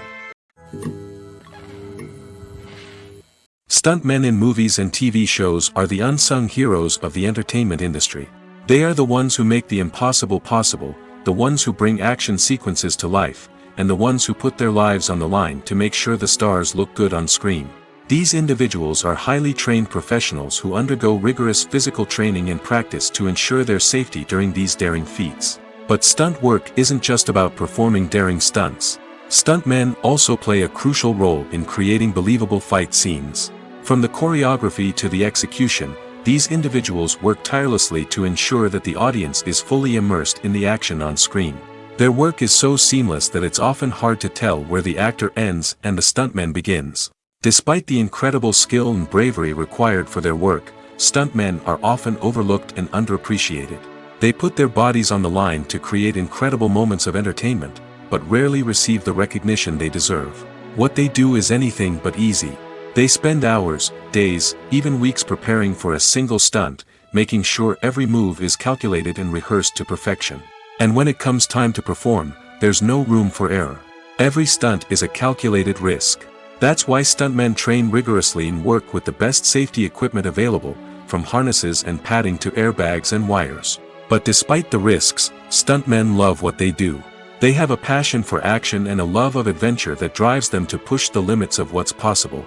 Stuntmen in movies and TV shows are the unsung heroes of the entertainment industry. They are the ones who make the impossible possible, the ones who bring action sequences to life, and the ones who put their lives on the line to make sure the stars look good on screen. These individuals are highly trained professionals who undergo rigorous physical training and practice to ensure their safety during these daring feats. But stunt work isn't just about performing daring stunts. Stuntmen also play a crucial role in creating believable fight scenes. From the choreography to the execution, these individuals work tirelessly to ensure that the audience is fully immersed in the action on screen. Their work is so seamless that it's often hard to tell where the actor ends and the stuntman begins. Despite the incredible skill and bravery required for their work, stuntmen are often overlooked and underappreciated. They put their bodies on the line to create incredible moments of entertainment, but rarely receive the recognition they deserve. What they do is anything but easy. They spend hours, days, even weeks preparing for a single stunt, making sure every move is calculated and rehearsed to perfection. And when it comes time to perform, there's no room for error. Every stunt is a calculated risk. That's why stuntmen train rigorously and work with the best safety equipment available, from harnesses and padding to airbags and wires. But despite the risks, stuntmen love what they do. They have a passion for action and a love of adventure that drives them to push the limits of what's possible.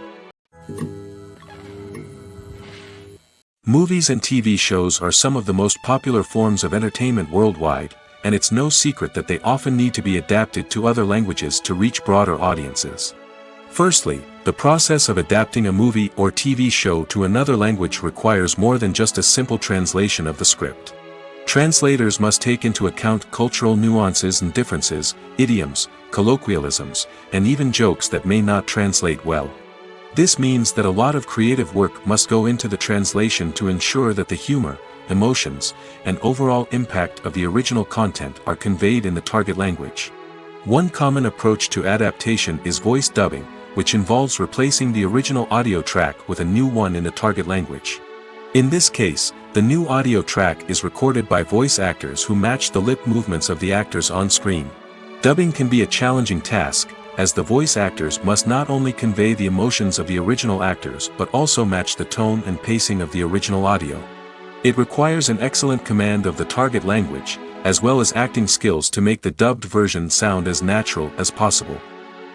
Movies and TV shows are some of the most popular forms of entertainment worldwide, and it's no secret that they often need to be adapted to other languages to reach broader audiences. Firstly, the process of adapting a movie or TV show to another language requires more than just a simple translation of the script. Translators must take into account cultural nuances and differences, idioms, colloquialisms, and even jokes that may not translate well. This means that a lot of creative work must go into the translation to ensure that the humor, emotions, and overall impact of the original content are conveyed in the target language. One common approach to adaptation is voice dubbing, which involves replacing the original audio track with a new one in the target language. In this case, the new audio track is recorded by voice actors who match the lip movements of the actors on screen. Dubbing can be a challenging task, as the voice actors must not only convey the emotions of the original actors but also match the tone and pacing of the original audio. It requires an excellent command of the target language, as well as acting skills to make the dubbed version sound as natural as possible.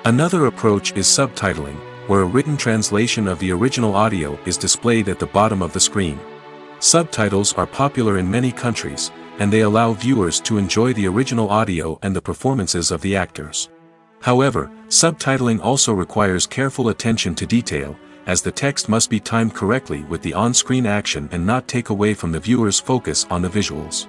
Another approach is subtitling, where a written translation of the original audio is displayed at the bottom of the screen. Subtitles are popular in many countries, and they allow viewers to enjoy the original audio and the performances of the actors. However, subtitling also requires careful attention to detail, as the text must be timed correctly with the on-screen action and not take away from the viewer's focus on the visuals.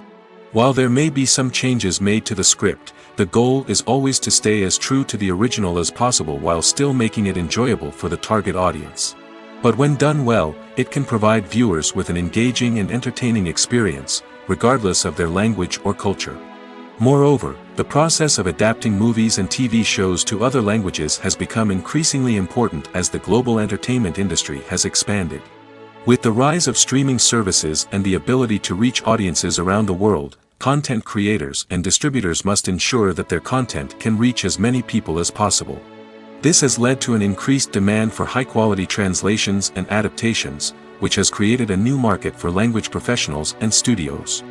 While there may be some changes made to the script, the goal is always to stay as true to the original as possible while still making it enjoyable for the target audience. But when done well, it can provide viewers with an engaging and entertaining experience, regardless of their language or culture. Moreover, the process of adapting movies and TV shows to other languages has become increasingly important as the global entertainment industry has expanded. With the rise of streaming services and the ability to reach audiences around the world, content creators and distributors must ensure that their content can reach as many people as possible. This has led to an increased demand for high-quality translations and adaptations, which has created a new market for language professionals and studios.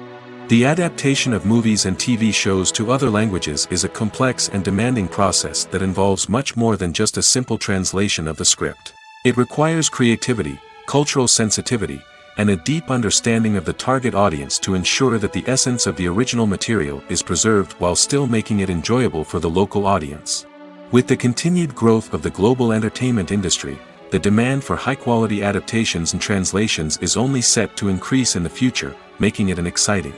The adaptation of movies and TV shows to other languages is a complex and demanding process that involves much more than just a simple translation of the script. It requires creativity, cultural sensitivity, and a deep understanding of the target audience to ensure that the essence of the original material is preserved while still making it enjoyable for the local audience. With the continued growth of the global entertainment industry, the demand for high-quality adaptations and translations is only set to increase in the future, making it an exciting.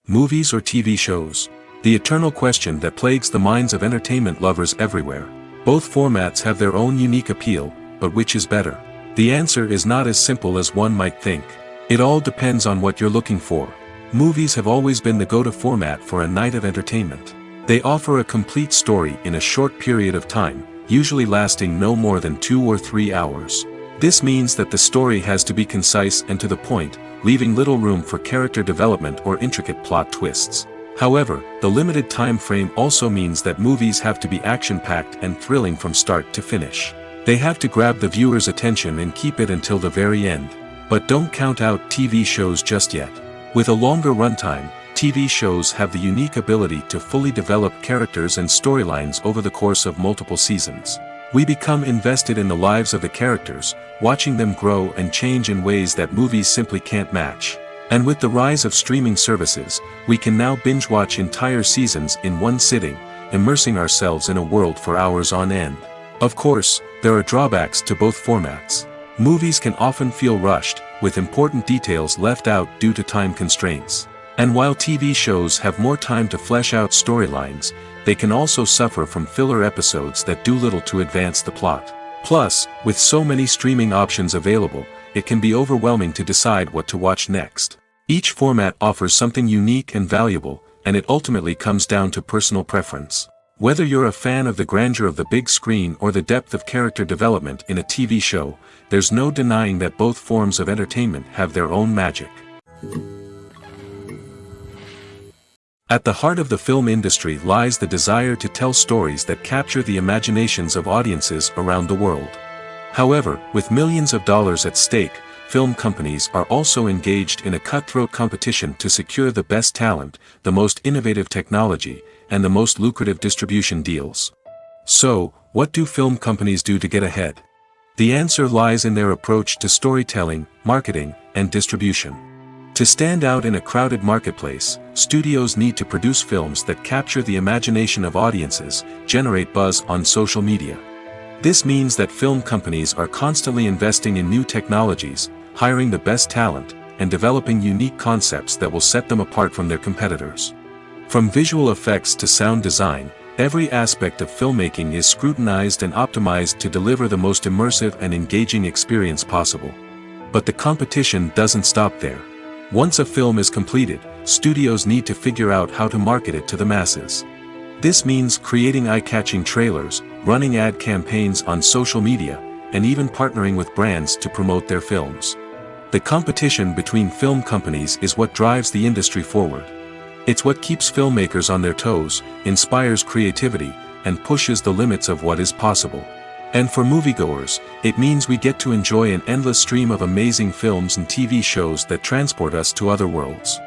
Movies or TV shows? The eternal question that plagues the minds of entertainment lovers everywhere. Both formats have their own unique appeal, but which is better? The answer is not as simple as one might think. It all depends on what you're looking for. Movies have always been the go-to format for a night of entertainment. They offer a complete story in a short period of time, usually lasting no more than 2 or 3 hours. This means that the story has to be concise and to the point, leaving little room for character development or intricate plot twists. However, the limited time frame also means that movies have to be action-packed and thrilling from start to finish. They have to grab the viewer's attention and keep it until the very end. But don't count out TV shows just yet. With a longer runtime, TV shows have the unique ability to fully develop characters and storylines over the course of multiple seasons. We become invested in the lives of the characters, watching them grow and change in ways that movies simply can't match. And with the rise of streaming services, we can now binge-watch entire seasons in one sitting, immersing ourselves in a world for hours on end. Of course, there are drawbacks to both formats. Movies can often feel rushed, with important details left out due to time constraints. And while TV shows have more time to flesh out storylines, they can also suffer from filler episodes that do little to advance the plot. Plus, with so many streaming options available, it can be overwhelming to decide what to watch next. Each format offers something unique and valuable, and it ultimately comes down to personal preference. Whether you're a fan of the grandeur of the big screen or the depth of character development in a TV show, there's no denying that both forms of entertainment have their own magic. At the heart of the film industry lies the desire to tell stories that capture the imaginations of audiences around the world. However, with millions of dollars at stake, film companies are also engaged in a cutthroat competition to secure the best talent, the most innovative technology, and the most lucrative distribution deals. So, what do film companies do to get ahead? The answer lies in their approach to storytelling, marketing, and distribution. To stand out in a crowded marketplace, studios need to produce films that capture the imagination of audiences, generate buzz on social media. This means that film companies are constantly investing in new technologies, hiring the best talent, and developing unique concepts that will set them apart from their competitors. From visual effects to sound design, every aspect of filmmaking is scrutinized and optimized to deliver the most immersive and engaging experience possible. But the competition doesn't stop there. Once a film is completed, studios need to figure out how to market it to the masses. This means creating eye-catching trailers, running ad campaigns on social media, and even partnering with brands to promote their films. The competition between film companies is what drives the industry forward. It's what keeps filmmakers on their toes, inspires creativity, and pushes the limits of what is possible. And for moviegoers, it means we get to enjoy an endless stream of amazing films and TV shows that transport us to other worlds.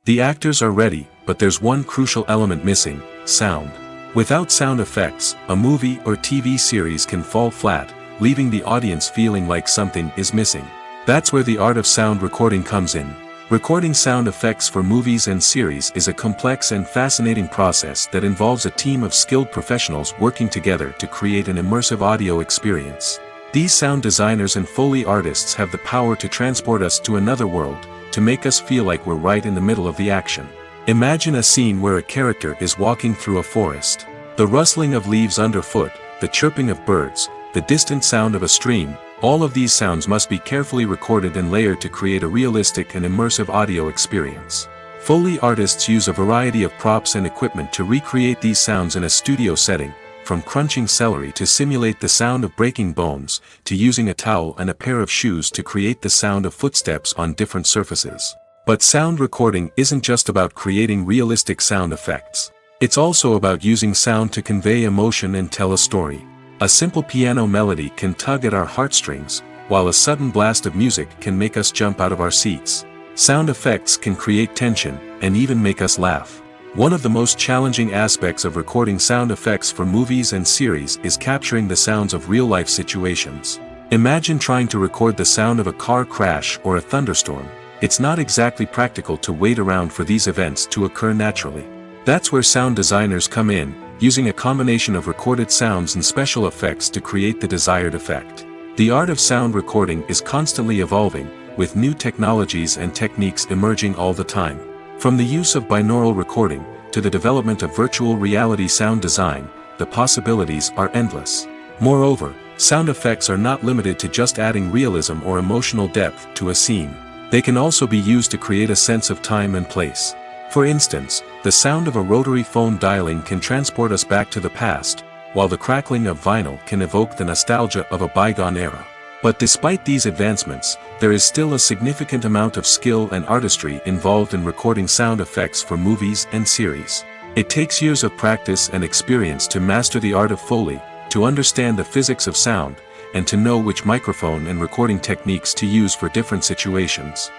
The actors are ready, but there's one crucial element missing: sound. Without sound effects, a movie or TV series can fall flat, leaving the audience feeling like something is missing. That's where the art of sound recording comes in. Recording sound effects for movies and series is a complex and fascinating process that involves a team of skilled professionals working together to create an immersive audio experience. These sound designers and Foley artists have the power to transport us to another world, to make us feel like we're right in the middle of the action. Imagine a scene where a character is walking through a forest. The rustling of leaves underfoot, the chirping of birds, the distant sound of a stream, all of these sounds must be carefully recorded and layered to create a realistic and immersive audio experience. Foley artists use a variety of props and equipment to recreate these sounds in a studio setting, from crunching celery to simulate the sound of breaking bones, to using a towel and a pair of shoes to create the sound of footsteps on different surfaces. But sound recording isn't just about creating realistic sound effects. It's also about using sound to convey emotion and tell a story. A simple piano melody can tug at our heartstrings, while a sudden blast of music can make us jump out of our seats. Sound effects can create tension, and even make us laugh. One of the most challenging aspects of recording sound effects for movies and series is capturing the sounds of real-life situations. Imagine trying to record the sound of a car crash or a thunderstorm. It's not exactly practical to wait around for these events to occur naturally. That's where sound designers come in, using a combination of recorded sounds and special effects to create the desired effect. The art of sound recording is constantly evolving, with new technologies and techniques emerging all the time. From the use of binaural recording, to the development of virtual reality sound design, the possibilities are endless. Moreover, sound effects are not limited to just adding realism or emotional depth to a scene. They can also be used to create a sense of time and place. For instance, the sound of a rotary phone dialing can transport us back to the past, while the crackling of vinyl can evoke the nostalgia of a bygone era. But despite these advancements, there is still a significant amount of skill and artistry involved in recording sound effects for movies and series. It takes years of practice and experience to master the art of Foley, to understand the physics of sound, and to know which microphone and recording techniques to use for different situations.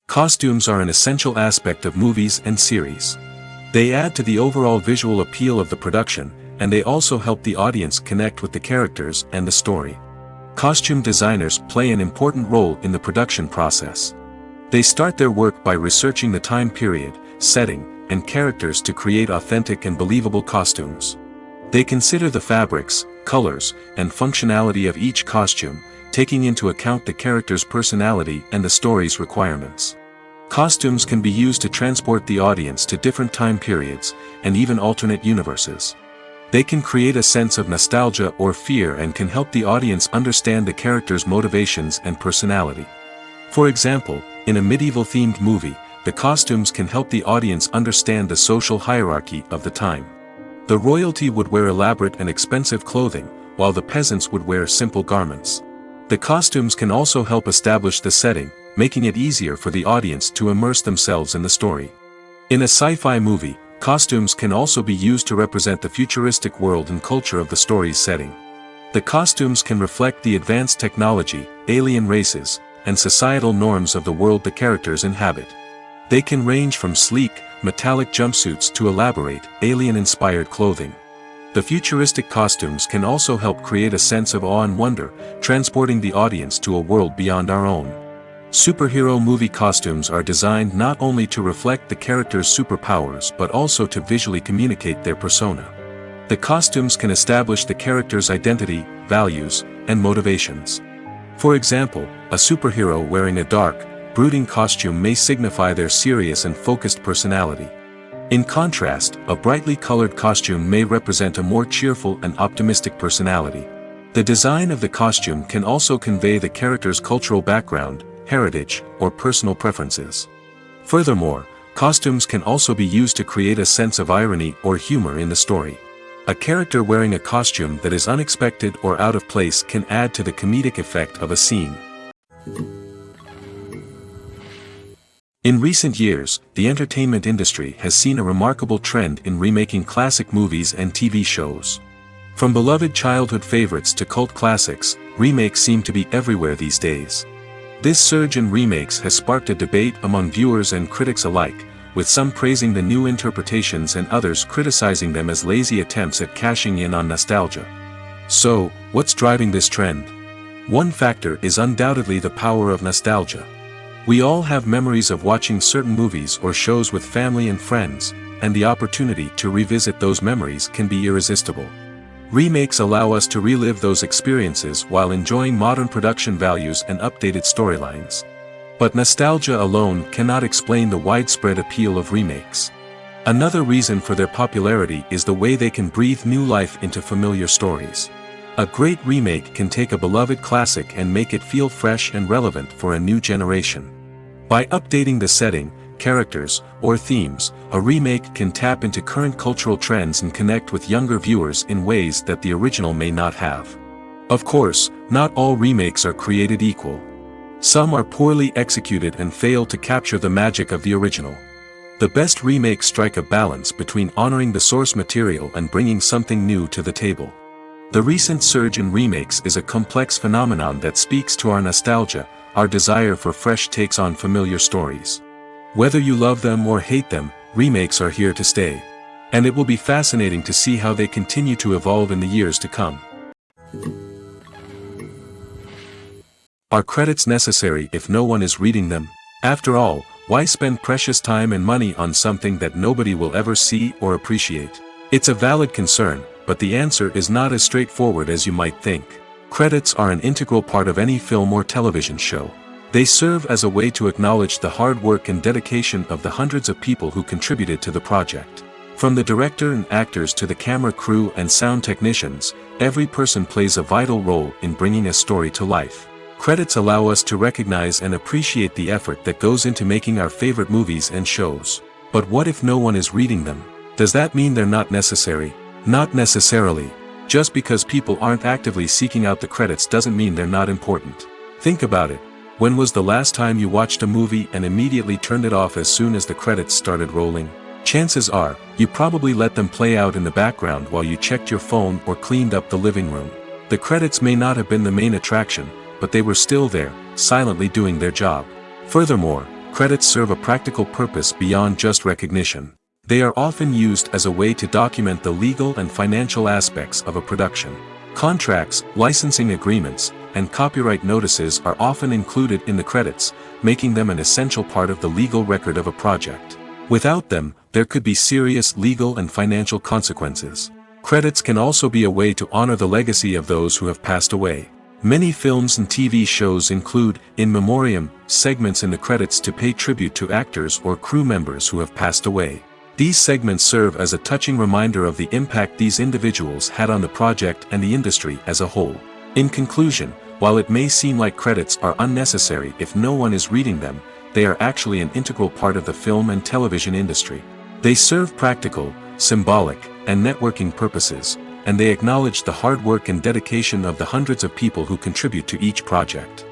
Costumes are an essential aspect of movies and series. They add to the overall visual appeal of the production, and they also help the audience connect with the characters and the story. Costume designers play an important role in the production process. They start their work by researching the time period, setting, and characters to create authentic and believable costumes. They consider the fabrics, colors, and functionality of each costume, taking into account the character's personality and the story's requirements. Costumes can be used to transport the audience to different time periods, and even alternate universes. They can create a sense of nostalgia or fear and can help the audience understand the character's motivations and personality. For example, in a medieval-themed movie, the costumes can help the audience understand the social hierarchy of the time. The royalty would wear elaborate and expensive clothing, while the peasants would wear simple garments. The costumes can also help establish the setting, making it easier for the audience to immerse themselves in the story. In a sci-fi movie, costumes can also be used to represent the futuristic world and culture of the story's setting. The costumes can reflect the advanced technology, alien races, and societal norms of the world the characters inhabit. They can range from sleek, metallic jumpsuits to elaborate, alien-inspired clothing. The futuristic costumes can also help create a sense of awe and wonder, transporting the audience to a world beyond our own. Superhero movie costumes are designed not only to reflect the character's superpowers but also to visually communicate their persona. The costumes can establish the character's identity, values, and motivations. For example, a superhero wearing a dark, brooding costume may signify their serious and focused personality. In contrast, a brightly colored costume may represent a more cheerful and optimistic personality. The design of the costume can also convey the character's cultural background, heritage, or personal preferences. Furthermore, costumes can also be used to create a sense of irony or humor in the story. A character wearing a costume that is unexpected or out of place can add to the comedic effect of a scene. In recent years, the entertainment industry has seen a remarkable trend in remaking classic movies and TV shows. From beloved childhood favorites to cult classics, remakes seem to be everywhere these days. This surge in remakes has sparked a debate among viewers and critics alike, with some praising the new interpretations and others criticizing them as lazy attempts at cashing in on nostalgia. So, what's driving this trend? One factor is undoubtedly the power of nostalgia. We all have memories of watching certain movies or shows with family and friends, and the opportunity to revisit those memories can be irresistible. Remakes allow us to relive those experiences while enjoying modern production values and updated storylines. But nostalgia alone cannot explain the widespread appeal of remakes. Another reason for their popularity is the way they can breathe new life into familiar stories. A great remake can take a beloved classic and make it feel fresh and relevant for a new generation. By updating the setting, characters, or themes, a remake can tap into current cultural trends and connect with younger viewers in ways that the original may not have. Of course, not all remakes are created equal. Some are poorly executed and fail to capture the magic of the original. The best remakes strike a balance between honoring the source material and bringing something new to the table. The recent surge in remakes is a complex phenomenon that speaks to our nostalgia, our desire for fresh takes on familiar stories. Whether you love them or hate them, remakes are here to stay. And it will be fascinating to see how they continue to evolve in the years to come. Are credits necessary if no one is reading them? After all, why spend precious time and money on something that nobody will ever see or appreciate? It's a valid concern, but the answer is not as straightforward as you might think. Credits are an integral part of any film or television show. They serve as a way to acknowledge the hard work and dedication of the hundreds of people who contributed to the project. From the director and actors to the camera crew and sound technicians, every person plays a vital role in bringing a story to life. Credits allow us to recognize and appreciate the effort that goes into making our favorite movies and shows. But what if no one is reading them? Does that mean they're not necessary? Not necessarily. Just because people aren't actively seeking out the credits doesn't mean they're not important. Think about it. When was the last time you watched a movie and immediately turned it off as soon as the credits started rolling? Chances are, you probably let them play out in the background while you checked your phone or cleaned up the living room. The credits may not have been the main attraction, but they were still there, silently doing their job. Furthermore, credits serve a practical purpose beyond just recognition. They are often used as a way to document the legal and financial aspects of a production. Contracts, licensing agreements, and copyright notices are often included in the credits, making them an essential part of the legal record of a project. Without them, there could be serious legal and financial consequences. Credits can also be a way to honor the legacy of those who have passed away. Many films and TV shows include, in memoriam, segments in the credits to pay tribute to actors or crew members who have passed away. These segments serve as a touching reminder of the impact these individuals had on the project and the industry as a whole. In conclusion, while it may seem like credits are unnecessary if no one is reading them, they are actually an integral part of the film and television industry. They serve practical, symbolic, and networking purposes, and they acknowledge the hard work and dedication of the hundreds of people who contribute to each project.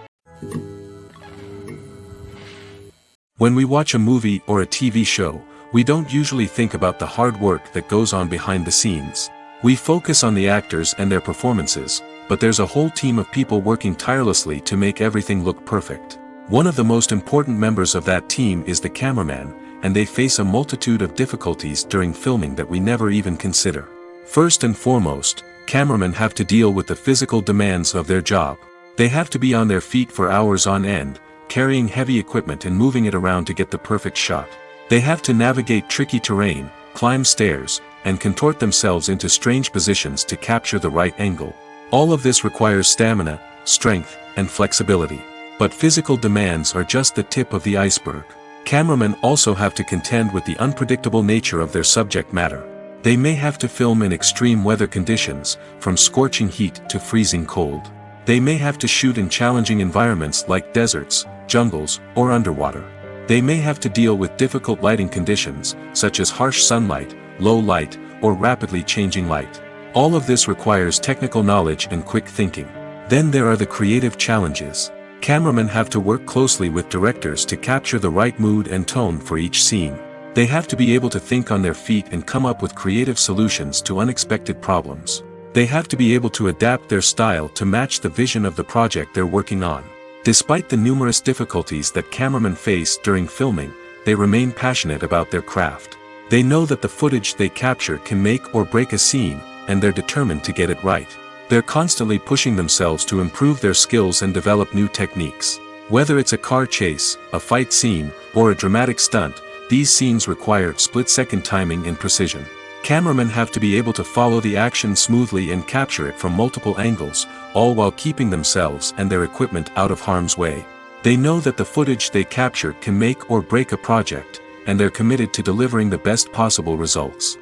When we watch a movie or a TV show, we don't usually think about the hard work that goes on behind the scenes. We focus on the actors and their performances, but there's a whole team of people working tirelessly to make everything look perfect. One of the most important members of that team is the cameraman, and they face a multitude of difficulties during filming that we never even consider. First and foremost, cameramen have to deal with the physical demands of their job. They have to be on their feet for hours on end, carrying heavy equipment and moving it around to get the perfect shot. They have to navigate tricky terrain, climb stairs, and contort themselves into strange positions to capture the right angle. All of this requires stamina, strength, and flexibility. But physical demands are just the tip of the iceberg. Cameramen also have to contend with the unpredictable nature of their subject matter. They may have to film in extreme weather conditions, from scorching heat to freezing cold. They may have to shoot in challenging environments like deserts, jungles, or underwater. They may have to deal with difficult lighting conditions, such as harsh sunlight, low light, or rapidly changing light. All of this requires technical knowledge and quick thinking. Then there are the creative challenges. Cameramen have to work closely with directors to capture the right mood and tone for each scene. They have to be able to think on their feet and come up with creative solutions to unexpected problems. They have to be able to adapt their style to match the vision of the project they're working on. Despite the numerous difficulties that cameramen face during filming, they remain passionate about their craft. They know that the footage they capture can make or break a scene, and they're determined to get it right. They're constantly pushing themselves to improve their skills and develop new techniques. Whether it's a car chase, a fight scene, or a dramatic stunt, these scenes require split-second timing and precision. Cameramen have to be able to follow the action smoothly and capture it from multiple angles, all while keeping themselves and their equipment out of harm's way. They know that the footage they capture can make or break a project, and they're committed to delivering the best possible results.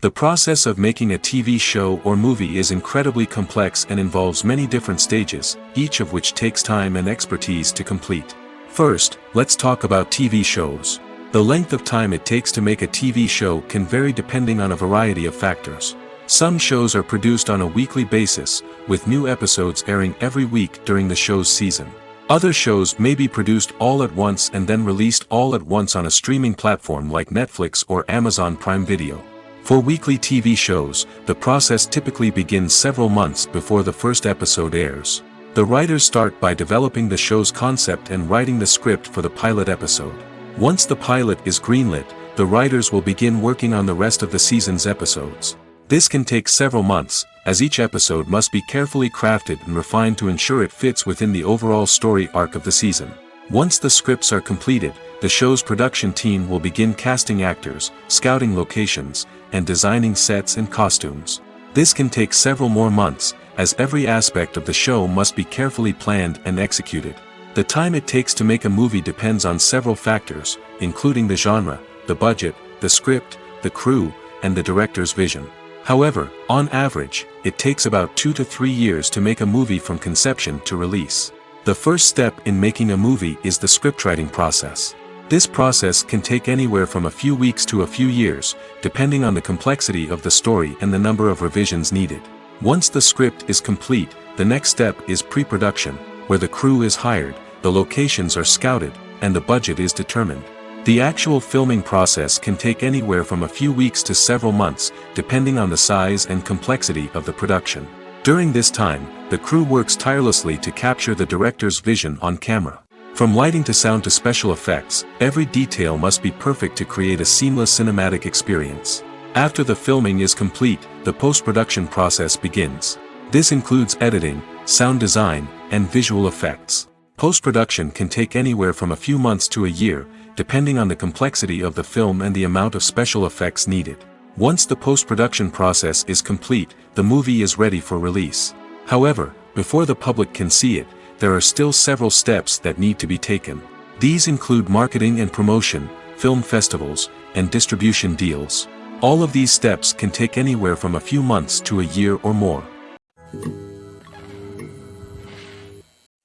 The process of making a TV show or movie is incredibly complex and involves many different stages, each of which takes time and expertise to complete. First, let's talk about TV shows. The length of time it takes to make a TV show can vary depending on a variety of factors. Some shows are produced on a weekly basis, with new episodes airing every week during the show's season. Other shows may be produced all at once and then released all at once on a streaming platform like Netflix or Amazon Prime Video. For weekly TV shows, the process typically begins several months before the first episode airs. The writers start by developing the show's concept and writing the script for the pilot episode. Once the pilot is greenlit, the writers will begin working on the rest of the season's episodes. This can take several months, as each episode must be carefully crafted and refined to ensure it fits within the overall story arc of the season. Once the scripts are completed, the show's production team will begin casting actors, scouting locations, and designing sets and costumes. This can take several more months, as every aspect of the show must be carefully planned and executed. The time it takes to make a movie depends on several factors, including the genre, the budget, the script, the crew, and the director's vision. However, on average, it takes about 2 to 3 years to make a movie from conception to release. The first step in making a movie is the scriptwriting process. This process can take anywhere from a few weeks to a few years, depending on the complexity of the story and the number of revisions needed. Once the script is complete, the next step is pre-production, where the crew is hired, the locations are scouted, and the budget is determined. The actual filming process can take anywhere from a few weeks to several months, depending on the size and complexity of the production. During this time, the crew works tirelessly to capture the director's vision on camera. From lighting to sound to special effects, every detail must be perfect to create a seamless cinematic experience. After the filming is complete, the post-production process begins. This includes editing, sound design, and visual effects. Post-production can take anywhere from a few months to a year, depending on the complexity of the film and the amount of special effects needed. Once the post-production process is complete, the movie is ready for release. However, before the public can see it, there are still several steps that need to be taken. These include marketing and promotion, film festivals, and distribution deals. All of these steps can take anywhere from a few months to a year or more.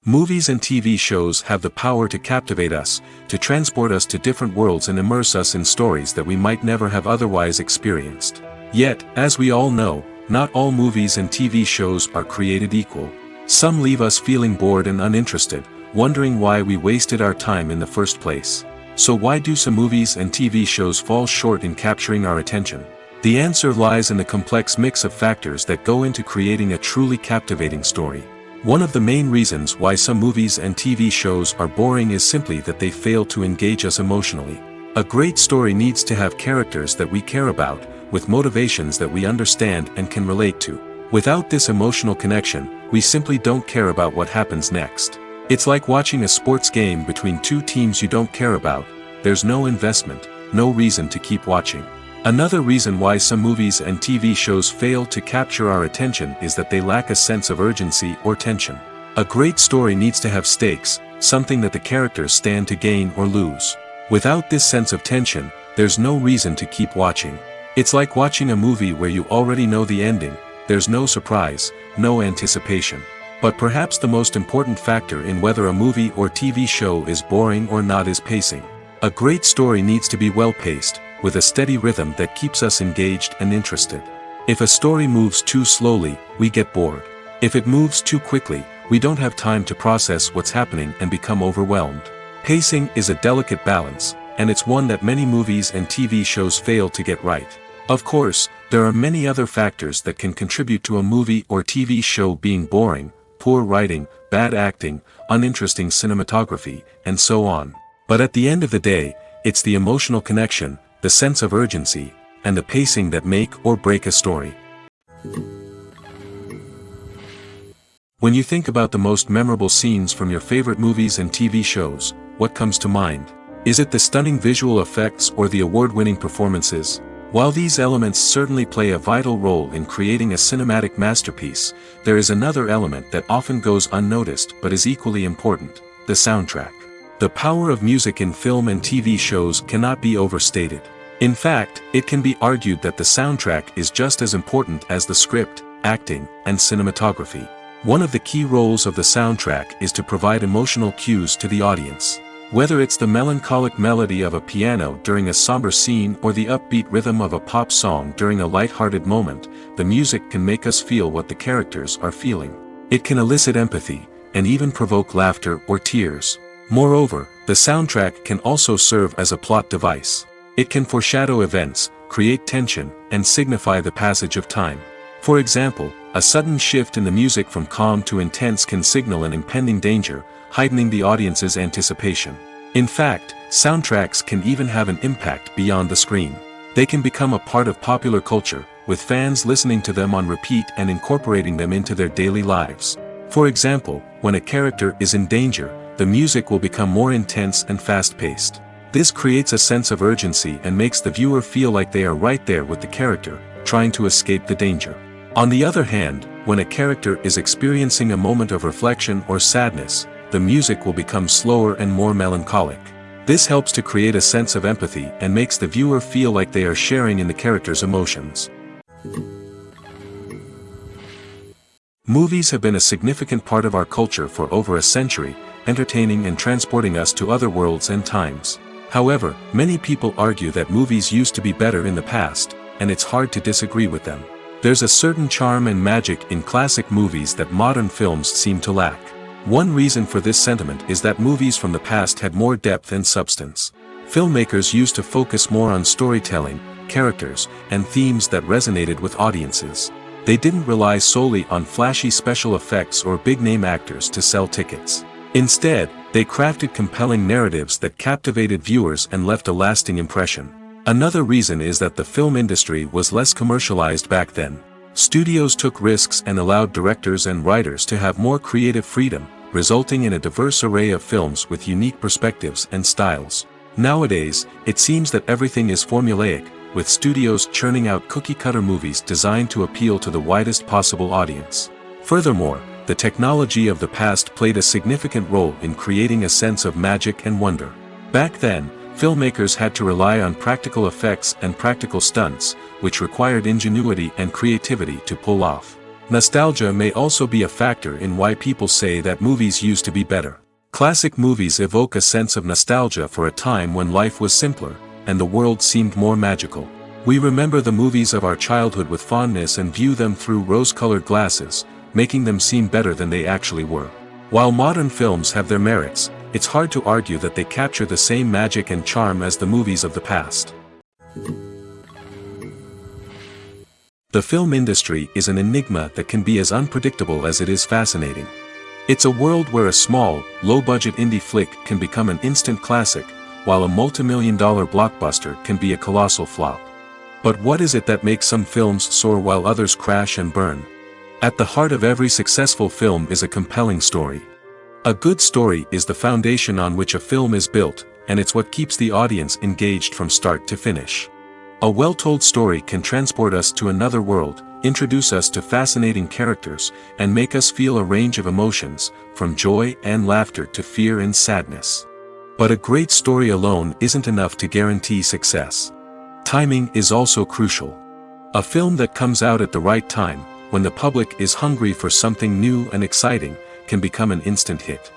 Movies and TV shows have the power to captivate us, to transport us to different worlds and immerse us in stories that we might never have otherwise experienced. Yet, as we all know, not all movies and TV shows are created equal. Some leave us feeling bored and uninterested, wondering why we wasted our time in the first place. So why do some movies and TV shows fall short in capturing our attention? The answer lies in the complex mix of factors that go into creating a truly captivating story. One of the main reasons why some movies and TV shows are boring is simply that they fail to engage us emotionally. A great story needs to have characters that we care about, with motivations that we understand and can relate to. Without this emotional connection, we simply don't care about what happens next. It's like watching a sports game between two teams you don't care about. There's no investment, no reason to keep watching. Another reason why some movies and TV shows fail to capture our attention is that they lack a sense of urgency or tension. A great story needs to have stakes, something that the characters stand to gain or lose. Without this sense of tension, there's no reason to keep watching. It's like watching a movie where you already know the ending. There's no surprise, no anticipation. But perhaps the most important factor in whether a movie or TV show is boring or not is pacing. A great story needs to be well-paced, with a steady rhythm that keeps us engaged and interested. If a story moves too slowly, we get bored. If it moves too quickly, we don't have time to process what's happening and become overwhelmed. Pacing is a delicate balance, and it's one that many movies and TV shows fail to get right. Of course, there are many other factors that can contribute to a movie or TV show being boring: poor writing, bad acting, uninteresting cinematography, and so on. But at the end of the day, it's the emotional connection, the sense of urgency, and the pacing that make or break a story. When you think about the most memorable scenes from your favorite movies and TV shows, what comes to mind? Is it the stunning visual effects or the award-winning performances? While these elements certainly play a vital role in creating a cinematic masterpiece, there is another element that often goes unnoticed but is equally important: the soundtrack. The power of music in film and TV shows cannot be overstated. In fact, it can be argued that the soundtrack is just as important as the script, acting, and cinematography. One of the key roles of the soundtrack is to provide emotional cues to the audience. Whether it's the melancholic melody of a piano during a somber scene or the upbeat rhythm of a pop song during a light-hearted moment, the music can make us feel what the characters are feeling. It can elicit empathy, and even provoke laughter or tears. Moreover, the soundtrack can also serve as a plot device. It can foreshadow events, create tension, and signify the passage of time. For example, A sudden shift in the music from calm to intense can signal an impending danger, heightening the audience's anticipation. In fact, soundtracks can even have an impact beyond the screen. They can become a part of popular culture, with fans listening to them on repeat and incorporating them into their daily lives. For example, when a character is in danger, the music will become more intense and fast-paced. This creates a sense of urgency and makes the viewer feel like they are right there with the character, trying to escape the danger. On the other hand, when a character is experiencing a moment of reflection or sadness, the music will become slower and more melancholic. This helps to create a sense of empathy and makes the viewer feel like they are sharing in the character's emotions. Movies have been a significant part of our culture for over a century, entertaining and transporting us to other worlds and times. However, many people argue that movies used to be better in the past, and it's hard to disagree with them. There's a certain charm and magic in classic movies that modern films seem to lack. One reason for this sentiment is that movies from the past had more depth and substance. Filmmakers used to focus more on storytelling, characters, and themes that resonated with audiences. They didn't rely solely on flashy special effects or big-name actors to sell tickets. Instead, they crafted compelling narratives that captivated viewers and left a lasting impression. Another reason is that the film industry was less commercialized back then. Studios took risks and allowed directors and writers to have more creative freedom, resulting in a diverse array of films with unique perspectives and styles. Nowadays, it seems that everything is formulaic, with studios churning out cookie-cutter movies designed to appeal to the widest possible audience. Furthermore, the technology of the past played a significant role in creating a sense of magic and wonder. Back then, filmmakers had to rely on practical effects and practical stunts, which required ingenuity and creativity to pull off. Nostalgia may also be a factor in why people say that movies used to be better. Classic movies evoke a sense of nostalgia for a time when life was simpler, and the world seemed more magical. We remember the movies of our childhood with fondness and view them through rose-colored glasses, making them seem better than they actually were. While modern films have their merits, it's hard to argue that they capture the same magic and charm as the movies of the past. The film industry is an enigma that can be as unpredictable as it is fascinating. It's a world where a small, low-budget indie flick can become an instant classic, while a multi-million-dollar blockbuster can be a colossal flop. But what is it that makes some films soar while others crash and burn? At the heart of every successful film is a compelling story. A good story is the foundation on which a film is built, and it's what keeps the audience engaged from start to finish. A well-told story can transport us to another world, introduce us to fascinating characters, and make us feel a range of emotions, from joy and laughter to fear and sadness. But a great story alone isn't enough to guarantee success. Timing is also crucial. A film that comes out at the right time, when the public is hungry for something new and exciting, can become an instant hit.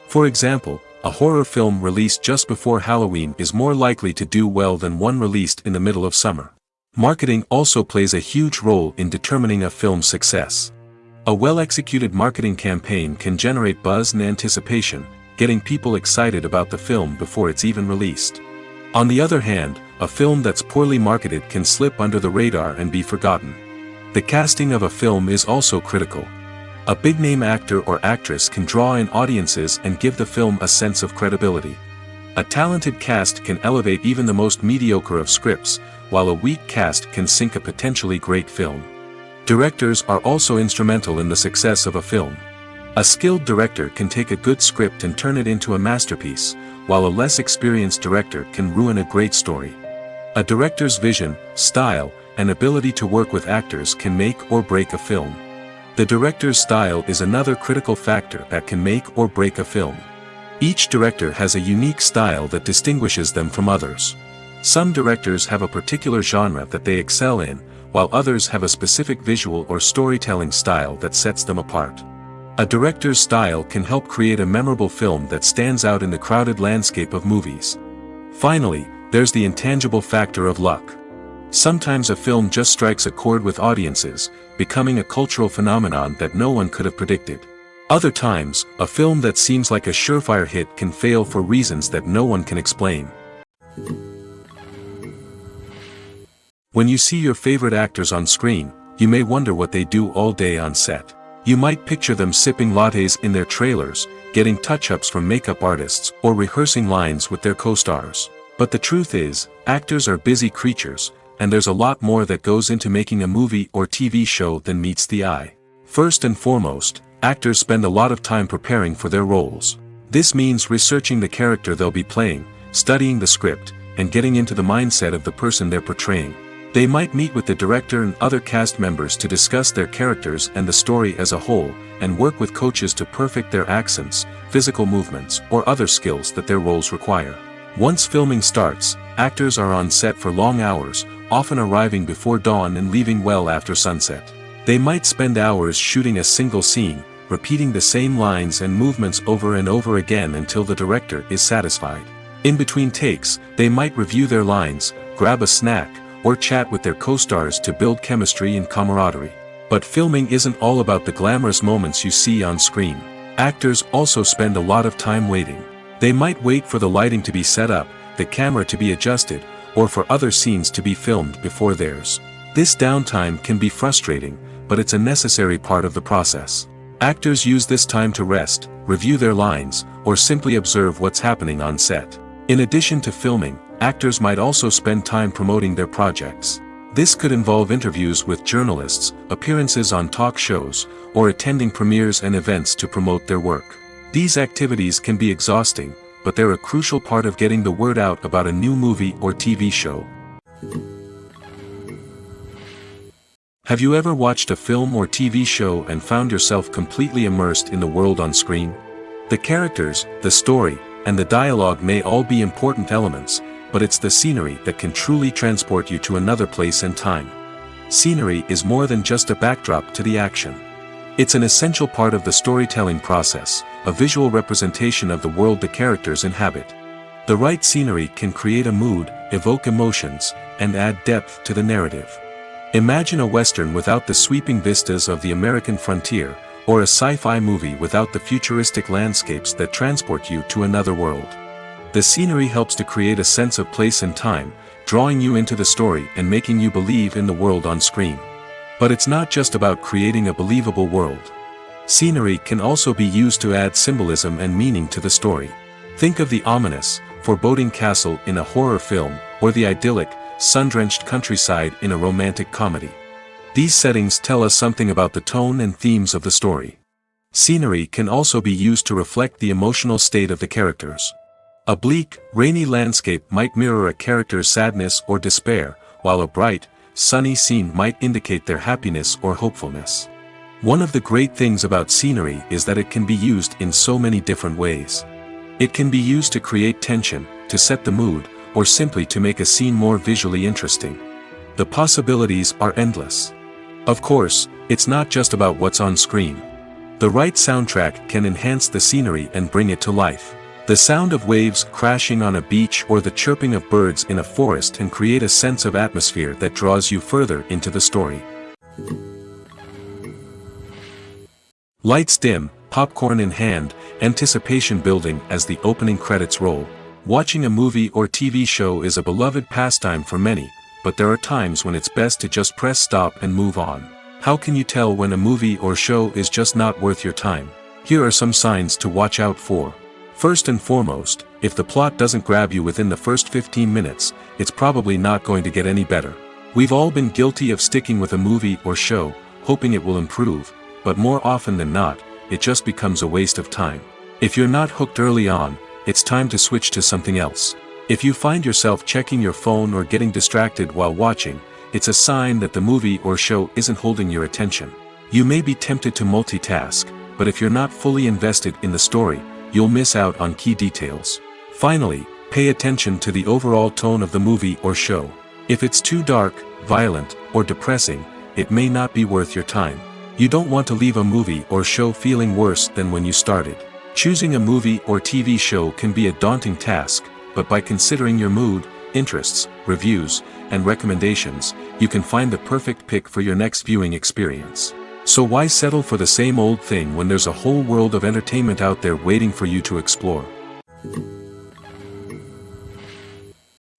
For example, a horror film released just before Halloween is more likely to do well than one released in the middle of summer. Marketing also plays a huge role in determining a film's success. A well-executed marketing campaign can generate buzz and anticipation, getting people excited about the film before it's even released. On the other hand, a film that's poorly marketed can slip under the radar and be forgotten. The casting of a film is also critical. A big-name actor or actress can draw in audiences and give the film a sense of credibility. A talented cast can elevate even the most mediocre of scripts, while a weak cast can sink a potentially great film. Directors are also instrumental in the success of a film. A skilled director can take a good script and turn it into a masterpiece, while a less experienced director can ruin a great story. A director's vision, style, and ability to work with actors can make or break a film. The director's style is another critical factor that can make or break a film. Each director has a unique style that distinguishes them from others. Some directors have a particular genre that they excel in, while others have a specific visual or storytelling style that sets them apart. A director's style can help create a memorable film that stands out in the crowded landscape of movies. Finally, there's the intangible factor of luck. Sometimes a film just strikes a chord with audiences, becoming a cultural phenomenon that no one could have predicted. Other times, a film that seems like a surefire hit can fail for reasons that no one can explain. When you see your favorite actors on screen, you may wonder what they do all day on set. You might picture them sipping lattes in their trailers, getting touch-ups from makeup artists, or rehearsing lines with their co-stars. But the truth is, actors are busy creatures, and there's a lot more that goes into making a movie or TV show than meets the eye. First and foremost, actors spend a lot of time preparing for their roles. This means researching the character they'll be playing, studying the script, and getting into the mindset of the person they're portraying. They might meet with the director and other cast members to discuss their characters and the story as a whole, and work with coaches to perfect their accents, physical movements, or other skills that their roles require. Once filming starts, actors are on set for long hours, often arriving before dawn and leaving well after sunset. They might spend hours shooting a single scene, repeating the same lines and movements over and over again until the director is satisfied. In between takes, they might review their lines, grab a snack, or chat with their co-stars to build chemistry and camaraderie. But filming isn't all about the glamorous moments you see on screen. Actors also spend a lot of time waiting. They might wait for the lighting to be set up, the camera to be adjusted, or for other scenes to be filmed before theirs. This downtime can be frustrating, but it's a necessary part of the process. Actors use this time to rest, review their lines, or simply observe what's happening on set. In addition to filming, actors might also spend time promoting their projects. This could involve interviews with journalists, appearances on talk shows, or attending premieres and events to promote their work. These activities can be exhausting, but they're a crucial part of getting the word out about a new movie or TV show. Have you ever watched a film or TV show and found yourself completely immersed in the world on screen? The characters, the story, and the dialogue may all be important elements, but it's the scenery that can truly transport you to another place and time. Scenery is more than just a backdrop to the action. It's an essential part of the storytelling process, a visual representation of the world the characters inhabit. The right scenery can create a mood, evoke emotions, and add depth to the narrative. Imagine a Western without the sweeping vistas of the American frontier, or a sci-fi movie without the futuristic landscapes that transport you to another world. The scenery helps to create a sense of place and time, drawing you into the story and making you believe in the world on screen. But it's not just about creating a believable world. Scenery can also be used to add symbolism and meaning to the story. Think of the ominous, foreboding castle in a horror film, or the idyllic, sun-drenched countryside in a romantic comedy. These settings tell us something about the tone and themes of the story. Scenery can also be used to reflect the emotional state of the characters. A bleak, rainy landscape might mirror a character's sadness or despair, while a bright, sunny scene might indicate their happiness or hopefulness. One of the great things about scenery is that it can be used in so many different ways. It can be used to create tension, to set the mood, or simply to make a scene more visually interesting. The possibilities are endless. Of course, it's not just about what's on screen. The right soundtrack can enhance the scenery and bring it to life. The sound of waves crashing on a beach or the chirping of birds in a forest can create a sense of atmosphere that draws you further into the story. Lights dim, popcorn in hand, anticipation building as the opening credits roll. Watching a movie or TV show is a beloved pastime for many, but there are times when it's best to just press stop and move on. How can you tell when a movie or show is just not worth your time? Here are some signs to watch out for. First and foremost, if the plot doesn't grab you within the first 15 minutes, it's probably not going to get any better. We've all been guilty of sticking with a movie or show, hoping it will improve, but more often than not, it just becomes a waste of time. If you're not hooked early on, it's time to switch to something else. If you find yourself checking your phone or getting distracted while watching, it's a sign that the movie or show isn't holding your attention. You may be tempted to multitask, but if you're not fully invested in the story, you'll miss out on key details. Finally, pay attention to the overall tone of the movie or show. If it's too dark, violent, or depressing, it may not be worth your time. You don't want to leave a movie or show feeling worse than when you started. Choosing a movie or TV show can be a daunting task, but by considering your mood, interests, reviews, and recommendations, you can find the perfect pick for your next viewing experience. So why settle for the same old thing when there's a whole world of entertainment out there waiting for you to explore?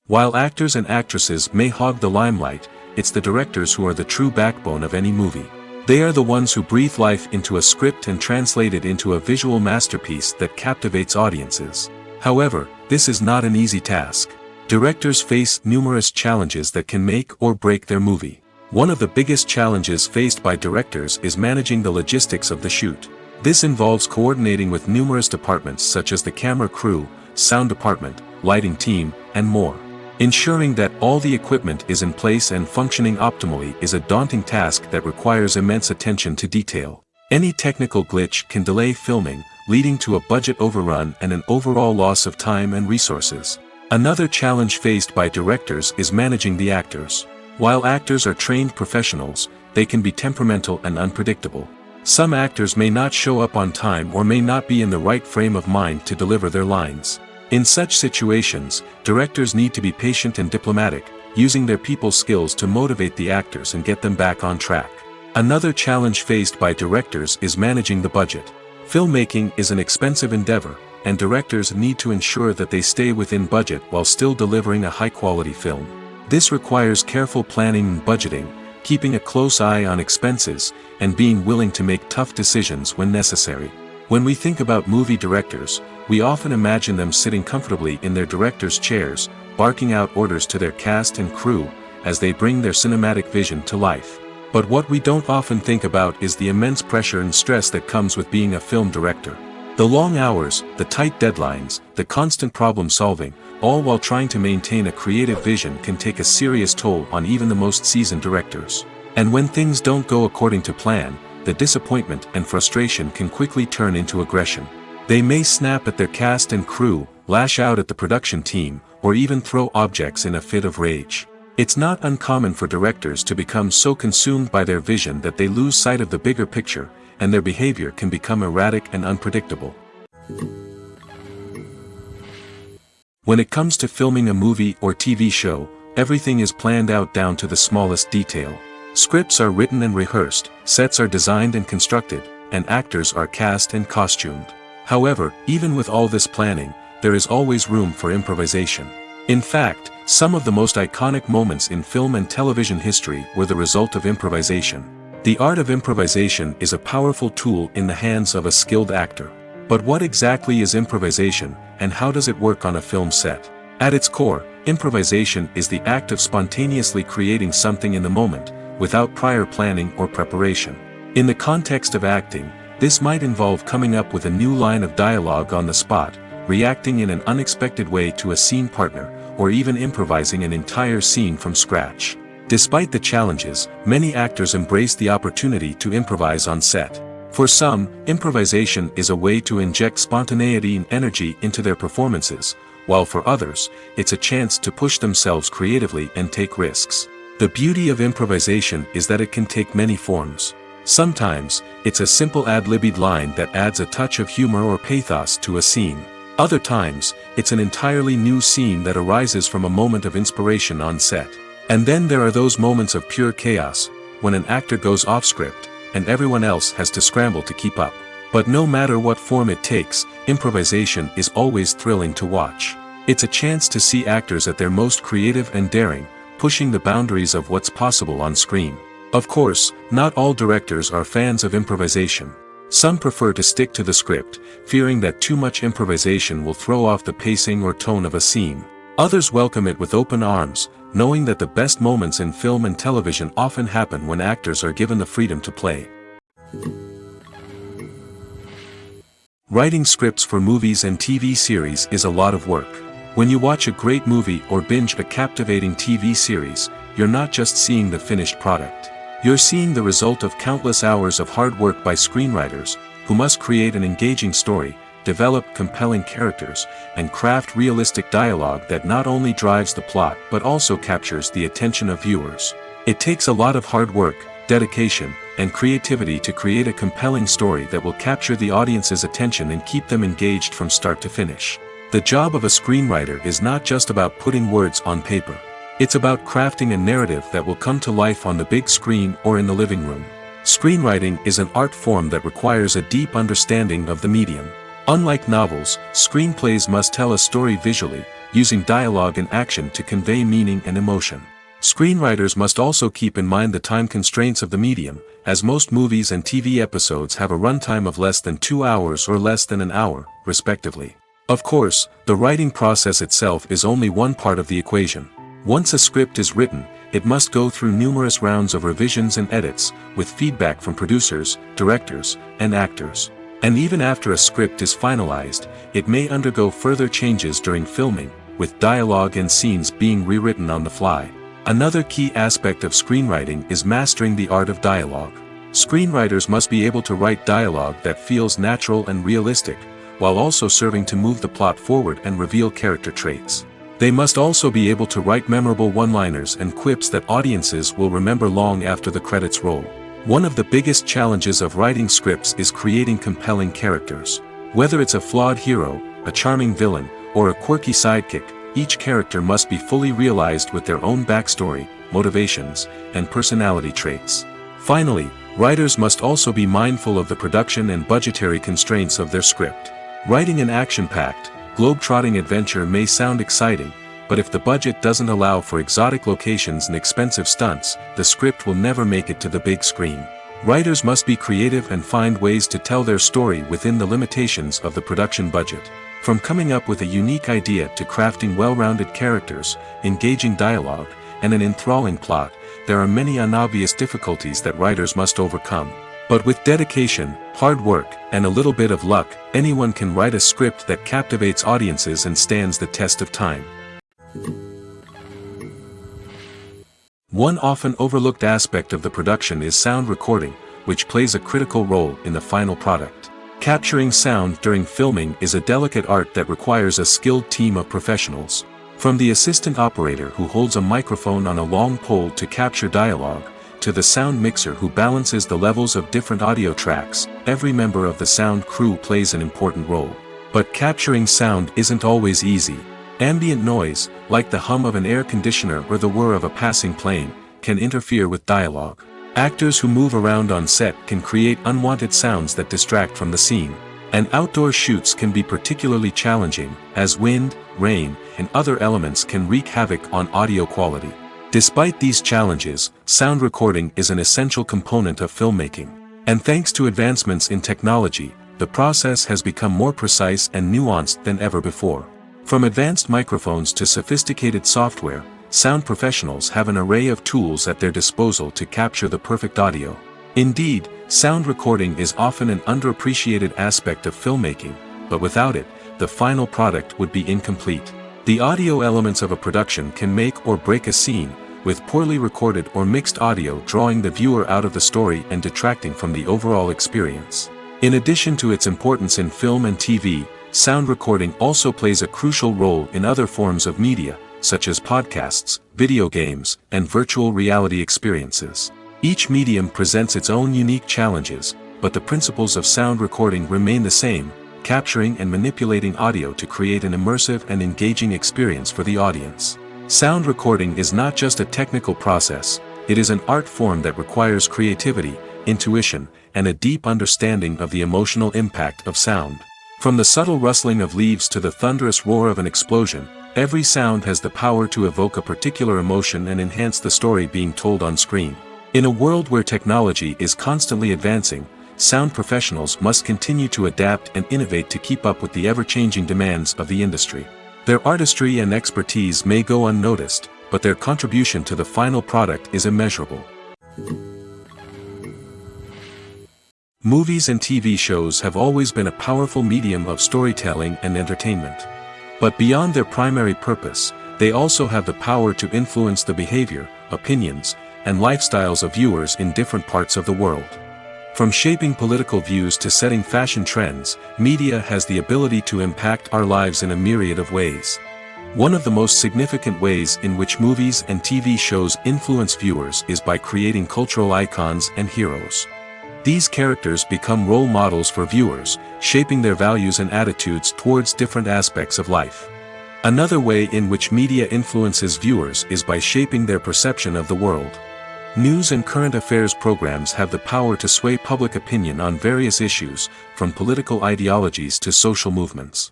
While actors and actresses may hog the limelight, it's the directors who are the true backbone of any movie. They are the ones who breathe life into a script and translate it into a visual masterpiece that captivates audiences. However, this is not an easy task. Directors face numerous challenges that can make or break their movie. One of the biggest challenges faced by directors is managing the logistics of the shoot. This involves coordinating with numerous departments such as the camera crew, sound department, lighting team, and more. Ensuring that all the equipment is in place and functioning optimally is a daunting task that requires immense attention to detail. Any technical glitch can delay filming, leading to a budget overrun and an overall loss of time and resources. Another challenge faced by directors is managing the actors. While actors are trained professionals, they can be temperamental and unpredictable. Some actors may not show up on time or may not be in the right frame of mind to deliver their lines. In such situations, directors need to be patient and diplomatic, using their people skills to motivate the actors and get them back on track. Another challenge faced by directors is managing the budget. Filmmaking is an expensive endeavor, and directors need to ensure that they stay within budget while still delivering a high-quality film. This requires careful planning and budgeting, keeping a close eye on expenses, and being willing to make tough decisions when necessary. When we think about movie directors, we often imagine them sitting comfortably in their director's chairs, barking out orders to their cast and crew, as they bring their cinematic vision to life. But what we don't often think about is the immense pressure and stress that comes with being a film director. The long hours, the tight deadlines, the constant problem solving, all while trying to maintain a creative vision can take a serious toll on even the most seasoned directors. And when things don't go according to plan, the disappointment and frustration can quickly turn into aggression. They may snap at their cast and crew, lash out at the production team, or even throw objects in a fit of rage. It's not uncommon for directors to become so consumed by their vision that they lose sight of the bigger picture, and their behavior can become erratic and unpredictable. When it comes to filming a movie or TV show, everything is planned out down to the smallest detail. Scripts are written and rehearsed, sets are designed and constructed, and actors are cast and costumed. However, even with all this planning, there is always room for improvisation. In fact, some of the most iconic moments in film and television history were the result of improvisation. The art of improvisation is a powerful tool in the hands of a skilled actor. But what exactly is improvisation, and how does it work on a film set? At its core, improvisation is the act of spontaneously creating something in the moment, without prior planning or preparation. In the context of acting, this might involve coming up with a new line of dialogue on the spot, reacting in an unexpected way to a scene partner, or even improvising an entire scene from scratch. Despite the challenges, many actors embrace the opportunity to improvise on set. For some, improvisation is a way to inject spontaneity and energy into their performances, while for others, it's a chance to push themselves creatively and take risks. The beauty of improvisation is that it can take many forms. Sometimes, it's a simple ad-libbed line that adds a touch of humor or pathos to a scene. Other times, it's an entirely new scene that arises from a moment of inspiration on set. And then there are those moments of pure chaos, when an actor goes off script, and everyone else has to scramble to keep up. But no matter what form it takes, improvisation is always thrilling to watch. It's a chance to see actors at their most creative and daring, pushing the boundaries of what's possible on screen. Of course, not all directors are fans of improvisation. Some prefer to stick to the script, fearing that too much improvisation will throw off the pacing or tone of a scene. Others welcome it with open arms, knowing that the best moments in film and television often happen when actors are given the freedom to play. Writing scripts for movies and TV series is a lot of work. When you watch a great movie or binge a captivating TV series, you're not just seeing the finished product. You're seeing the result of countless hours of hard work by screenwriters, who must create an engaging story, develop compelling characters, and craft realistic dialogue that not only drives the plot but also captures the attention of viewers. It takes a lot of hard work, dedication, and creativity to create a compelling story that will capture the audience's attention and keep them engaged from start to finish. The job of a screenwriter is not just about putting words on paper. It's about crafting a narrative that will come to life on the big screen or in the living room. Screenwriting is an art form that requires a deep understanding of the medium. Unlike novels, screenplays must tell a story visually, using dialogue and action to convey meaning and emotion. Screenwriters must also keep in mind the time constraints of the medium, as most movies and TV episodes have a runtime of less than 2 hours or less than an hour, respectively. Of course, the writing process itself is only one part of the equation. Once a script is written, it must go through numerous rounds of revisions and edits, with feedback from producers, directors, and actors. And even after a script is finalized, it may undergo further changes during filming, with dialogue and scenes being rewritten on the fly. Another key aspect of screenwriting is mastering the art of dialogue. Screenwriters must be able to write dialogue that feels natural and realistic, while also serving to move the plot forward and reveal character traits. They must also be able to write memorable one-liners and quips that audiences will remember long after the credits roll. One of the biggest challenges of writing scripts is creating compelling characters. Whether it's a flawed hero, a charming villain, or a quirky sidekick, each character must be fully realized with their own backstory, motivations, and personality traits. Finally, writers must also be mindful of the production and budgetary constraints of their script. Writing an action-packed, globe-trotting adventure may sound exciting, but if the budget doesn't allow for exotic locations and expensive stunts, the script will never make it to the big screen. Writers must be creative and find ways to tell their story within the limitations of the production budget. From coming up with a unique idea to crafting well-rounded characters, engaging dialogue, and an enthralling plot, there are many unobvious difficulties that writers must overcome. But with dedication, hard work, and a little bit of luck, anyone can write a script that captivates audiences and stands the test of time. One often overlooked aspect of the production is sound recording, which plays a critical role in the final product. Capturing sound during filming is a delicate art that requires a skilled team of professionals. From the assistant operator who holds a microphone on a long pole to capture dialogue, to the sound mixer who balances the levels of different audio tracks, every member of the sound crew plays an important role. But capturing sound isn't always easy. Ambient noise, like the hum of an air conditioner or the whir of a passing plane, can interfere with dialogue. Actors who move around on set can create unwanted sounds that distract from the scene. And outdoor shoots can be particularly challenging, as wind, rain, and other elements can wreak havoc on audio quality. Despite these challenges, sound recording is an essential component of filmmaking. And thanks to advancements in technology, the process has become more precise and nuanced than ever before. From advanced microphones to sophisticated software, sound professionals have an array of tools at their disposal to capture the perfect audio. Indeed, sound recording is often an underappreciated aspect of filmmaking, but without it, the final product would be incomplete. The audio elements of a production can make or break a scene, with poorly recorded or mixed audio drawing the viewer out of the story and detracting from the overall experience. In addition to its importance in film and TV, sound recording also plays a crucial role in other forms of media, such as podcasts, video games, and virtual reality experiences. Each medium presents its own unique challenges, but the principles of sound recording remain the same, capturing and manipulating audio to create an immersive and engaging experience for the audience. Sound recording is not just a technical process, it is an art form that requires creativity, intuition, and a deep understanding of the emotional impact of sound. From the subtle rustling of leaves to the thunderous roar of an explosion, every sound has the power to evoke a particular emotion and enhance the story being told on screen. In a world where technology is constantly advancing, sound professionals must continue to adapt and innovate to keep up with the ever-changing demands of the industry. Their artistry and expertise may go unnoticed, but their contribution to the final product is immeasurable. Movies and TV shows have always been a powerful medium of storytelling and entertainment. But beyond their primary purpose, they also have the power to influence the behavior, opinions, and lifestyles of viewers in different parts of the world. From shaping political views to setting fashion trends, media has the ability to impact our lives in a myriad of ways. One of the most significant ways in which movies and TV shows influence viewers is by creating cultural icons and heroes. These characters become role models for viewers, shaping their values and attitudes towards different aspects of life. Another way in which media influences viewers is by shaping their perception of the world. News and current affairs programs have the power to sway public opinion on various issues, from political ideologies to social movements.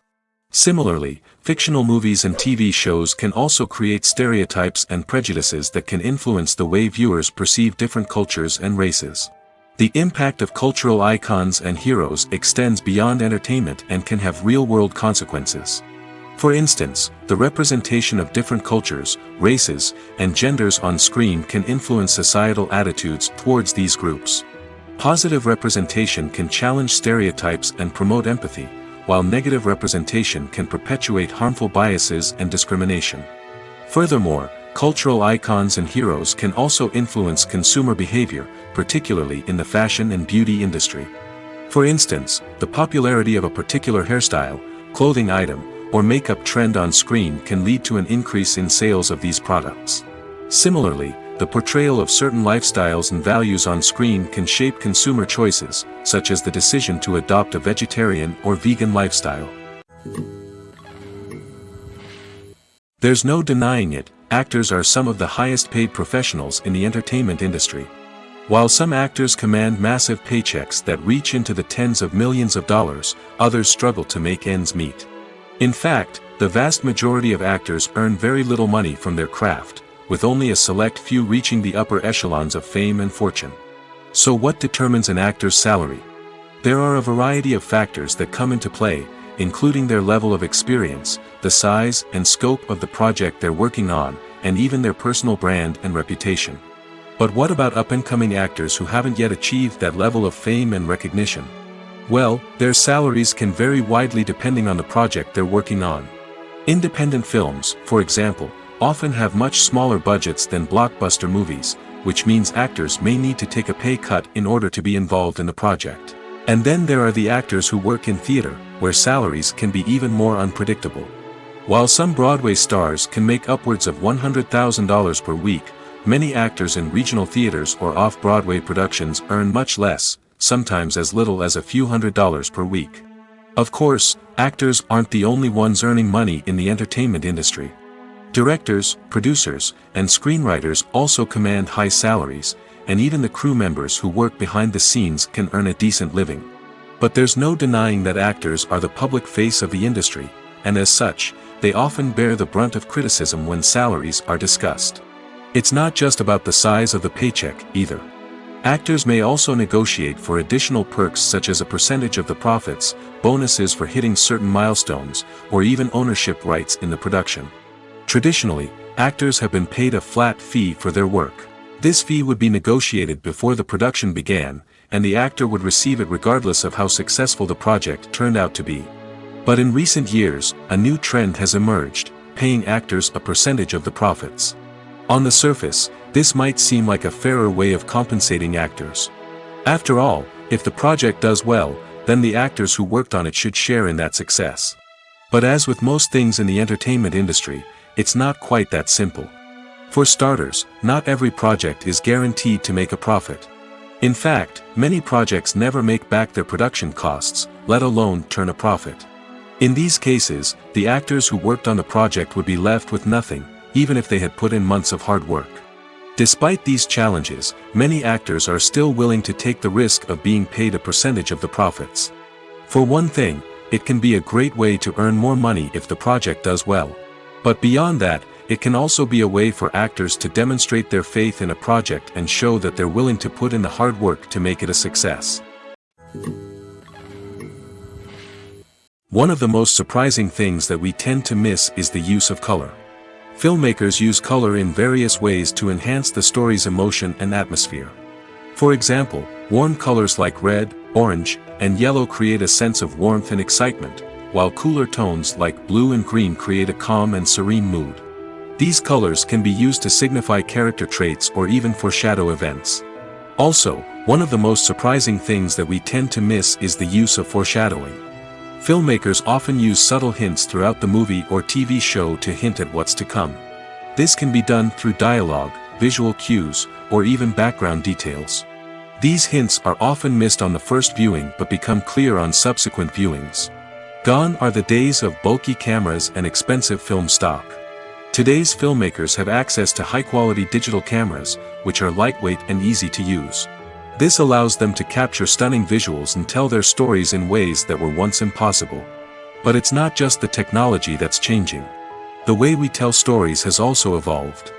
Similarly, fictional movies and TV shows can also create stereotypes and prejudices that can influence the way viewers perceive different cultures and races. The impact of cultural icons and heroes extends beyond entertainment and can have real-world consequences. For instance, the representation of different cultures, races, and genders on screen can influence societal attitudes towards these groups. Positive representation can challenge stereotypes and promote empathy, while negative representation can perpetuate harmful biases and discrimination. Furthermore, cultural icons and heroes can also influence consumer behavior, particularly in the fashion and beauty industry. For instance, the popularity of a particular hairstyle, clothing item, or makeup trend on screen can lead to an increase in sales of these products. Similarly, the portrayal of certain lifestyles and values on screen can shape consumer choices, such as the decision to adopt a vegetarian or vegan lifestyle. There's no denying it, actors are some of the highest paid professionals in the entertainment industry. While some actors command massive paychecks that reach into the tens of millions of dollars, others struggle to make ends meet. In fact, the vast majority of actors earn very little money from their craft, with only a select few reaching the upper echelons of fame and fortune. So what determines an actor's salary? There are a variety of factors that come into play, including their level of experience, the size and scope of the project they're working on, and even their personal brand and reputation. But what about up-and-coming actors who haven't yet achieved that level of fame and recognition? Well, their salaries can vary widely depending on the project they're working on. Independent films, for example, often have much smaller budgets than blockbuster movies, which means actors may need to take a pay cut in order to be involved in the project. And then there are the actors who work in theater, where salaries can be even more unpredictable. While some Broadway stars can make upwards of $100,000 per week, many actors in regional theaters or off-Broadway productions earn much less, sometimes as little as a few $100s per week. Of course, actors aren't the only ones earning money in the entertainment industry. Directors, producers, and screenwriters also command high salaries, and even the crew members who work behind the scenes can earn a decent living. But there's no denying that actors are the public face of the industry, and as such, they often bear the brunt of criticism when salaries are discussed. It's not just about the size of the paycheck, either. Actors may also negotiate for additional perks such as a percentage of the profits, bonuses for hitting certain milestones, or even ownership rights in the production. Traditionally, actors have been paid a flat fee for their work. This fee would be negotiated before the production began, and the actor would receive it regardless of how successful the project turned out to be. But in recent years, a new trend has emerged, paying actors a percentage of the profits. On the surface, this might seem like a fairer way of compensating actors. After all, if the project does well, then the actors who worked on it should share in that success. But as with most things in the entertainment industry, it's not quite that simple. For starters, not every project is guaranteed to make a profit. In fact, many projects never make back their production costs, let alone turn a profit. In these cases, the actors who worked on the project would be left with nothing, even if they had put in months of hard work. Despite these challenges, many actors are still willing to take the risk of being paid a percentage of the profits. For one thing, it can be a great way to earn more money if the project does well. But beyond that, it can also be a way for actors to demonstrate their faith in a project and show that they're willing to put in the hard work to make it a success. One of the most surprising things that we tend to miss is the use of color. Filmmakers use color in various ways to enhance the story's emotion and atmosphere. For example, warm colors like red, orange, and yellow create a sense of warmth and excitement, while cooler tones like blue and green create a calm and serene mood. These colors can be used to signify character traits or even foreshadow events. Also, one of the most surprising things that we tend to miss is the use of foreshadowing. Filmmakers often use subtle hints throughout the movie or TV show to hint at what's to come. This can be done through dialogue, visual cues, or even background details. These hints are often missed on the first viewing but become clear on subsequent viewings. Gone are the days of bulky cameras and expensive film stock. Today's filmmakers have access to high-quality digital cameras, which are lightweight and easy to use. This allows them to capture stunning visuals and tell their stories in ways that were once impossible. But it's not just the technology that's changing. The way we tell stories has also evolved.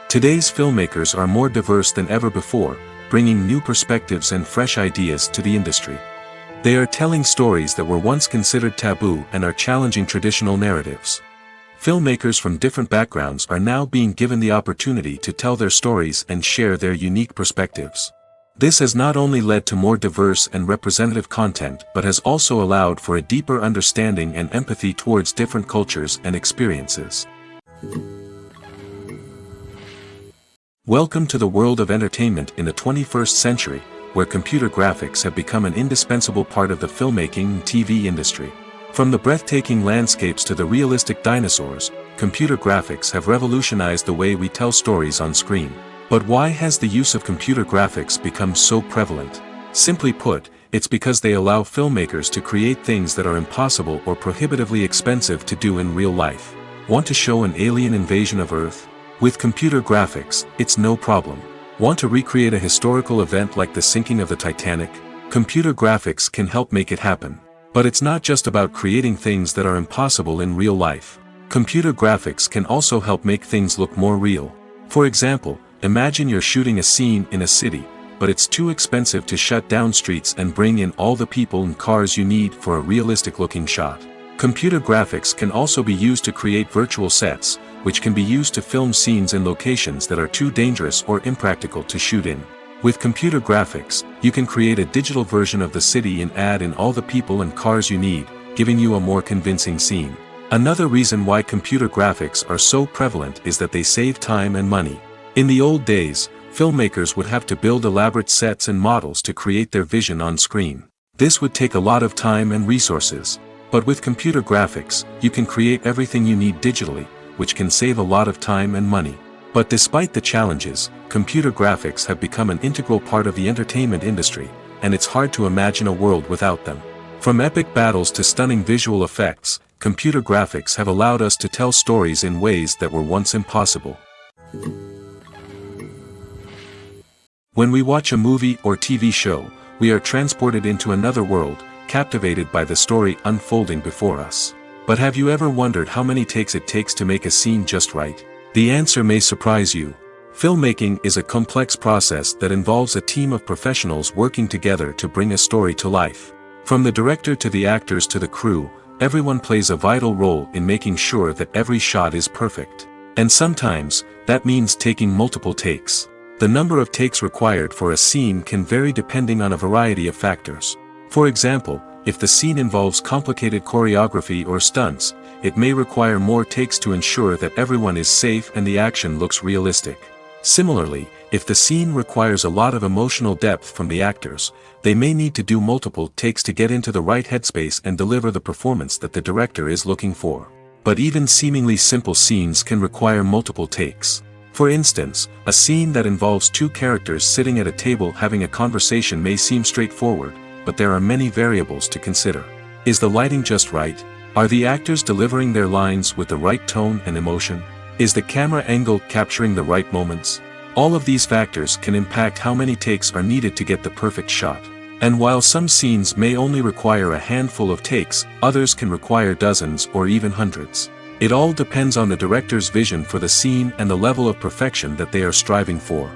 Today's filmmakers are more diverse than ever before, bringing new perspectives and fresh ideas to the industry. They are telling stories that were once considered taboo and are challenging traditional narratives. Filmmakers from different backgrounds are now being given the opportunity to tell their stories and share their unique perspectives. This has not only led to more diverse and representative content but has also allowed for a deeper understanding and empathy towards different cultures and experiences. Welcome to the world of entertainment in the 21st century, where computer graphics have become an indispensable part of the filmmaking and TV industry. From the breathtaking landscapes to the realistic dinosaurs, computer graphics have revolutionized the way we tell stories on screen. But why has the use of computer graphics become so prevalent? Simply put, it's because they allow filmmakers to create things that are impossible or prohibitively expensive to do in real life. Want to show an alien invasion of Earth? With computer graphics, it's no problem. Want to recreate a historical event like the sinking of the Titanic? Computer graphics can help make it happen. But it's not just about creating things that are impossible in real life. Computer graphics can also help make things look more real. For example, imagine you're shooting a scene in a city, but it's too expensive to shut down streets and bring in all the people and cars you need for a realistic-looking shot. Computer graphics can also be used to create virtual sets, which can be used to film scenes in locations that are too dangerous or impractical to shoot in. With computer graphics, you can create a digital version of the city and add in all the people and cars you need, giving you a more convincing scene. Another reason why computer graphics are so prevalent is that they save time and money. In the old days, filmmakers would have to build elaborate sets and models to create their vision on screen. This would take a lot of time and resources. But with computer graphics, you can create everything you need digitally, which can save a lot of time and money. But despite the challenges, computer graphics have become an integral part of the entertainment industry, and it's hard to imagine a world without them. From epic battles to stunning visual effects, computer graphics have allowed us to tell stories in ways that were once impossible. When we watch a movie or TV show, we are transported into another world, captivated by the story unfolding before us. But have you ever wondered how many takes it takes to make a scene just right? The answer may surprise you. Filmmaking is a complex process that involves a team of professionals working together to bring a story to life. From the director to the actors to the crew, everyone plays a vital role in making sure that every shot is perfect. And sometimes, that means taking multiple takes. The number of takes required for a scene can vary depending on a variety of factors. For example, if the scene involves complicated choreography or stunts, it may require more takes to ensure that everyone is safe and the action looks realistic. Similarly, if the scene requires a lot of emotional depth from the actors, they may need to do multiple takes to get into the right headspace and deliver the performance that the director is looking for. But even seemingly simple scenes can require multiple takes. For instance, a scene that involves two characters sitting at a table having a conversation may seem straightforward, but there are many variables to consider. Is the lighting just right? Are the actors delivering their lines with the right tone and emotion? Is the camera angle capturing the right moments? All of these factors can impact how many takes are needed to get the perfect shot. And while some scenes may only require a handful of takes, others can require dozens or even hundreds. It all depends on the director's vision for the scene and the level of perfection that they are striving for.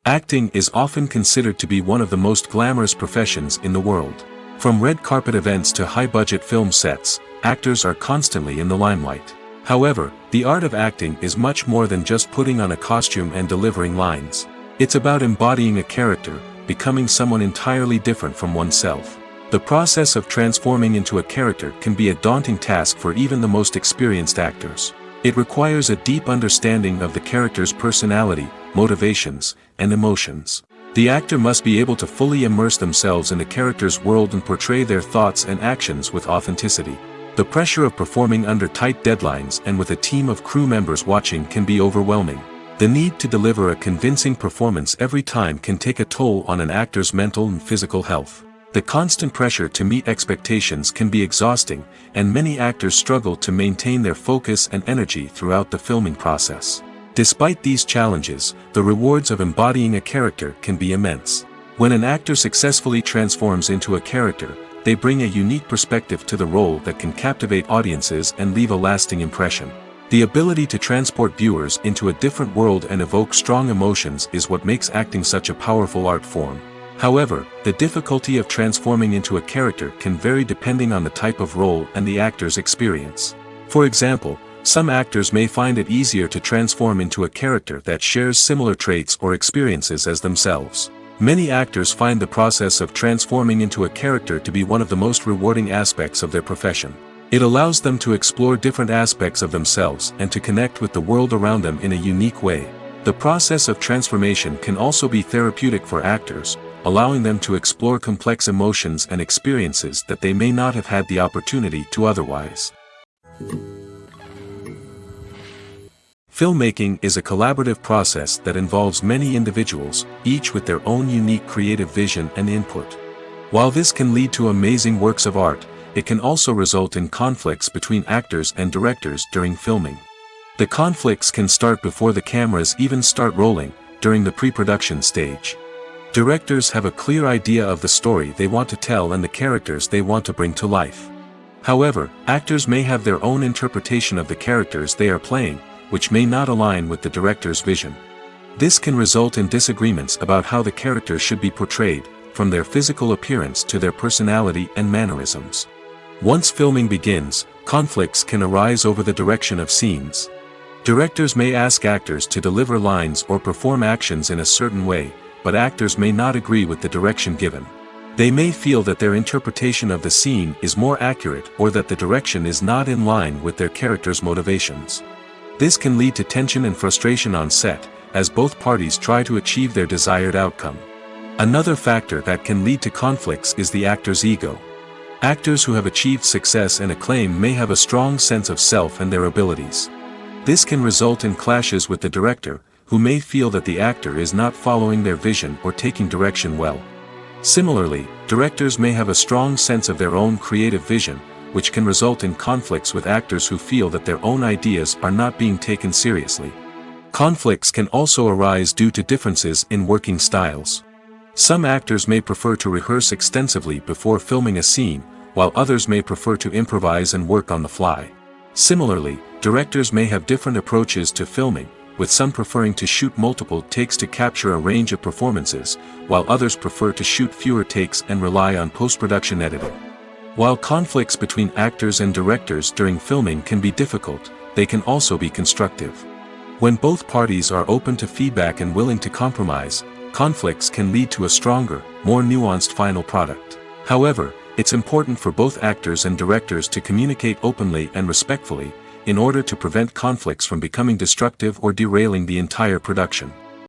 Acting is often considered to be one of the most glamorous professions in the world. From red carpet events to high-budget film sets, actors are constantly in the limelight. However, the art of acting is much more than just putting on a costume and delivering lines. It's about embodying a character, becoming someone entirely different from oneself. The process of transforming into a character can be a daunting task for even the most experienced actors. It requires a deep understanding of the character's personality, motivations, and emotions. The actor must be able to fully immerse themselves in the character's world and portray their thoughts and actions with authenticity. The pressure of performing under tight deadlines and with a team of crew members watching can be overwhelming. The need to deliver a convincing performance every time can take a toll on an actor's mental and physical health. The constant pressure to meet expectations can be exhausting, and many actors struggle to maintain their focus and energy throughout the filming process. Despite these challenges, the rewards of embodying a character can be immense. When an actor successfully transforms into a character, they bring a unique perspective to the role that can captivate audiences and leave a lasting impression. The ability to transport viewers into a different world and evoke strong emotions is what makes acting such a powerful art form. However, the difficulty of transforming into a character can vary depending on the type of role and the actor's experience. For example, some actors may find it easier to transform into a character that shares similar traits or experiences as themselves. Many actors find the process of transforming into a character to be one of the most rewarding aspects of their profession. It allows them to explore different aspects of themselves and to connect with the world around them in a unique way. The process of transformation can also be therapeutic for actors, allowing them to explore complex emotions and experiences that they may not have had the opportunity to otherwise. Filmmaking is a collaborative process that involves many individuals, each with their own unique creative vision and input. While this can lead to amazing works of art, it can also result in conflicts between actors and directors during filming. The conflicts can start before the cameras even start rolling, during the pre-production stage. Directors have a clear idea of the story they want to tell and the characters they want to bring to life. However, actors may have their own interpretation of the characters they are playing, which may not align with the director's vision. This can result in disagreements about how the characters should be portrayed, from their physical appearance to their personality and mannerisms. Once filming begins, conflicts can arise over the direction of scenes. Directors may ask actors to deliver lines or perform actions in a certain way, but actors may not agree with the direction given. They may feel that their interpretation of the scene is more accurate or that the direction is not in line with their character's motivations. This can lead to tension and frustration on set, as both parties try to achieve their desired outcome. Another factor that can lead to conflicts is the actor's ego. Actors who have achieved success and acclaim may have a strong sense of self and their abilities. This can result in clashes with the director, who may feel that the actor is not following their vision or taking direction well. Similarly, directors may have a strong sense of their own creative vision, which can result in conflicts with actors who feel that their own ideas are not being taken seriously. Conflicts can also arise due to differences in working styles. Some actors may prefer to rehearse extensively before filming a scene, while others may prefer to improvise and work on the fly. Similarly, directors may have different approaches to filming, with some preferring to shoot multiple takes to capture a range of performances, while others prefer to shoot fewer takes and rely on post-production editing. While conflicts between actors and directors during filming can be difficult, they can also be constructive. When both parties are open to feedback and willing to compromise, conflicts can lead to a stronger, more nuanced final product. However, it's important for both actors and directors to communicate openly and respectfully, in order to prevent conflicts from becoming destructive or derailing the entire production.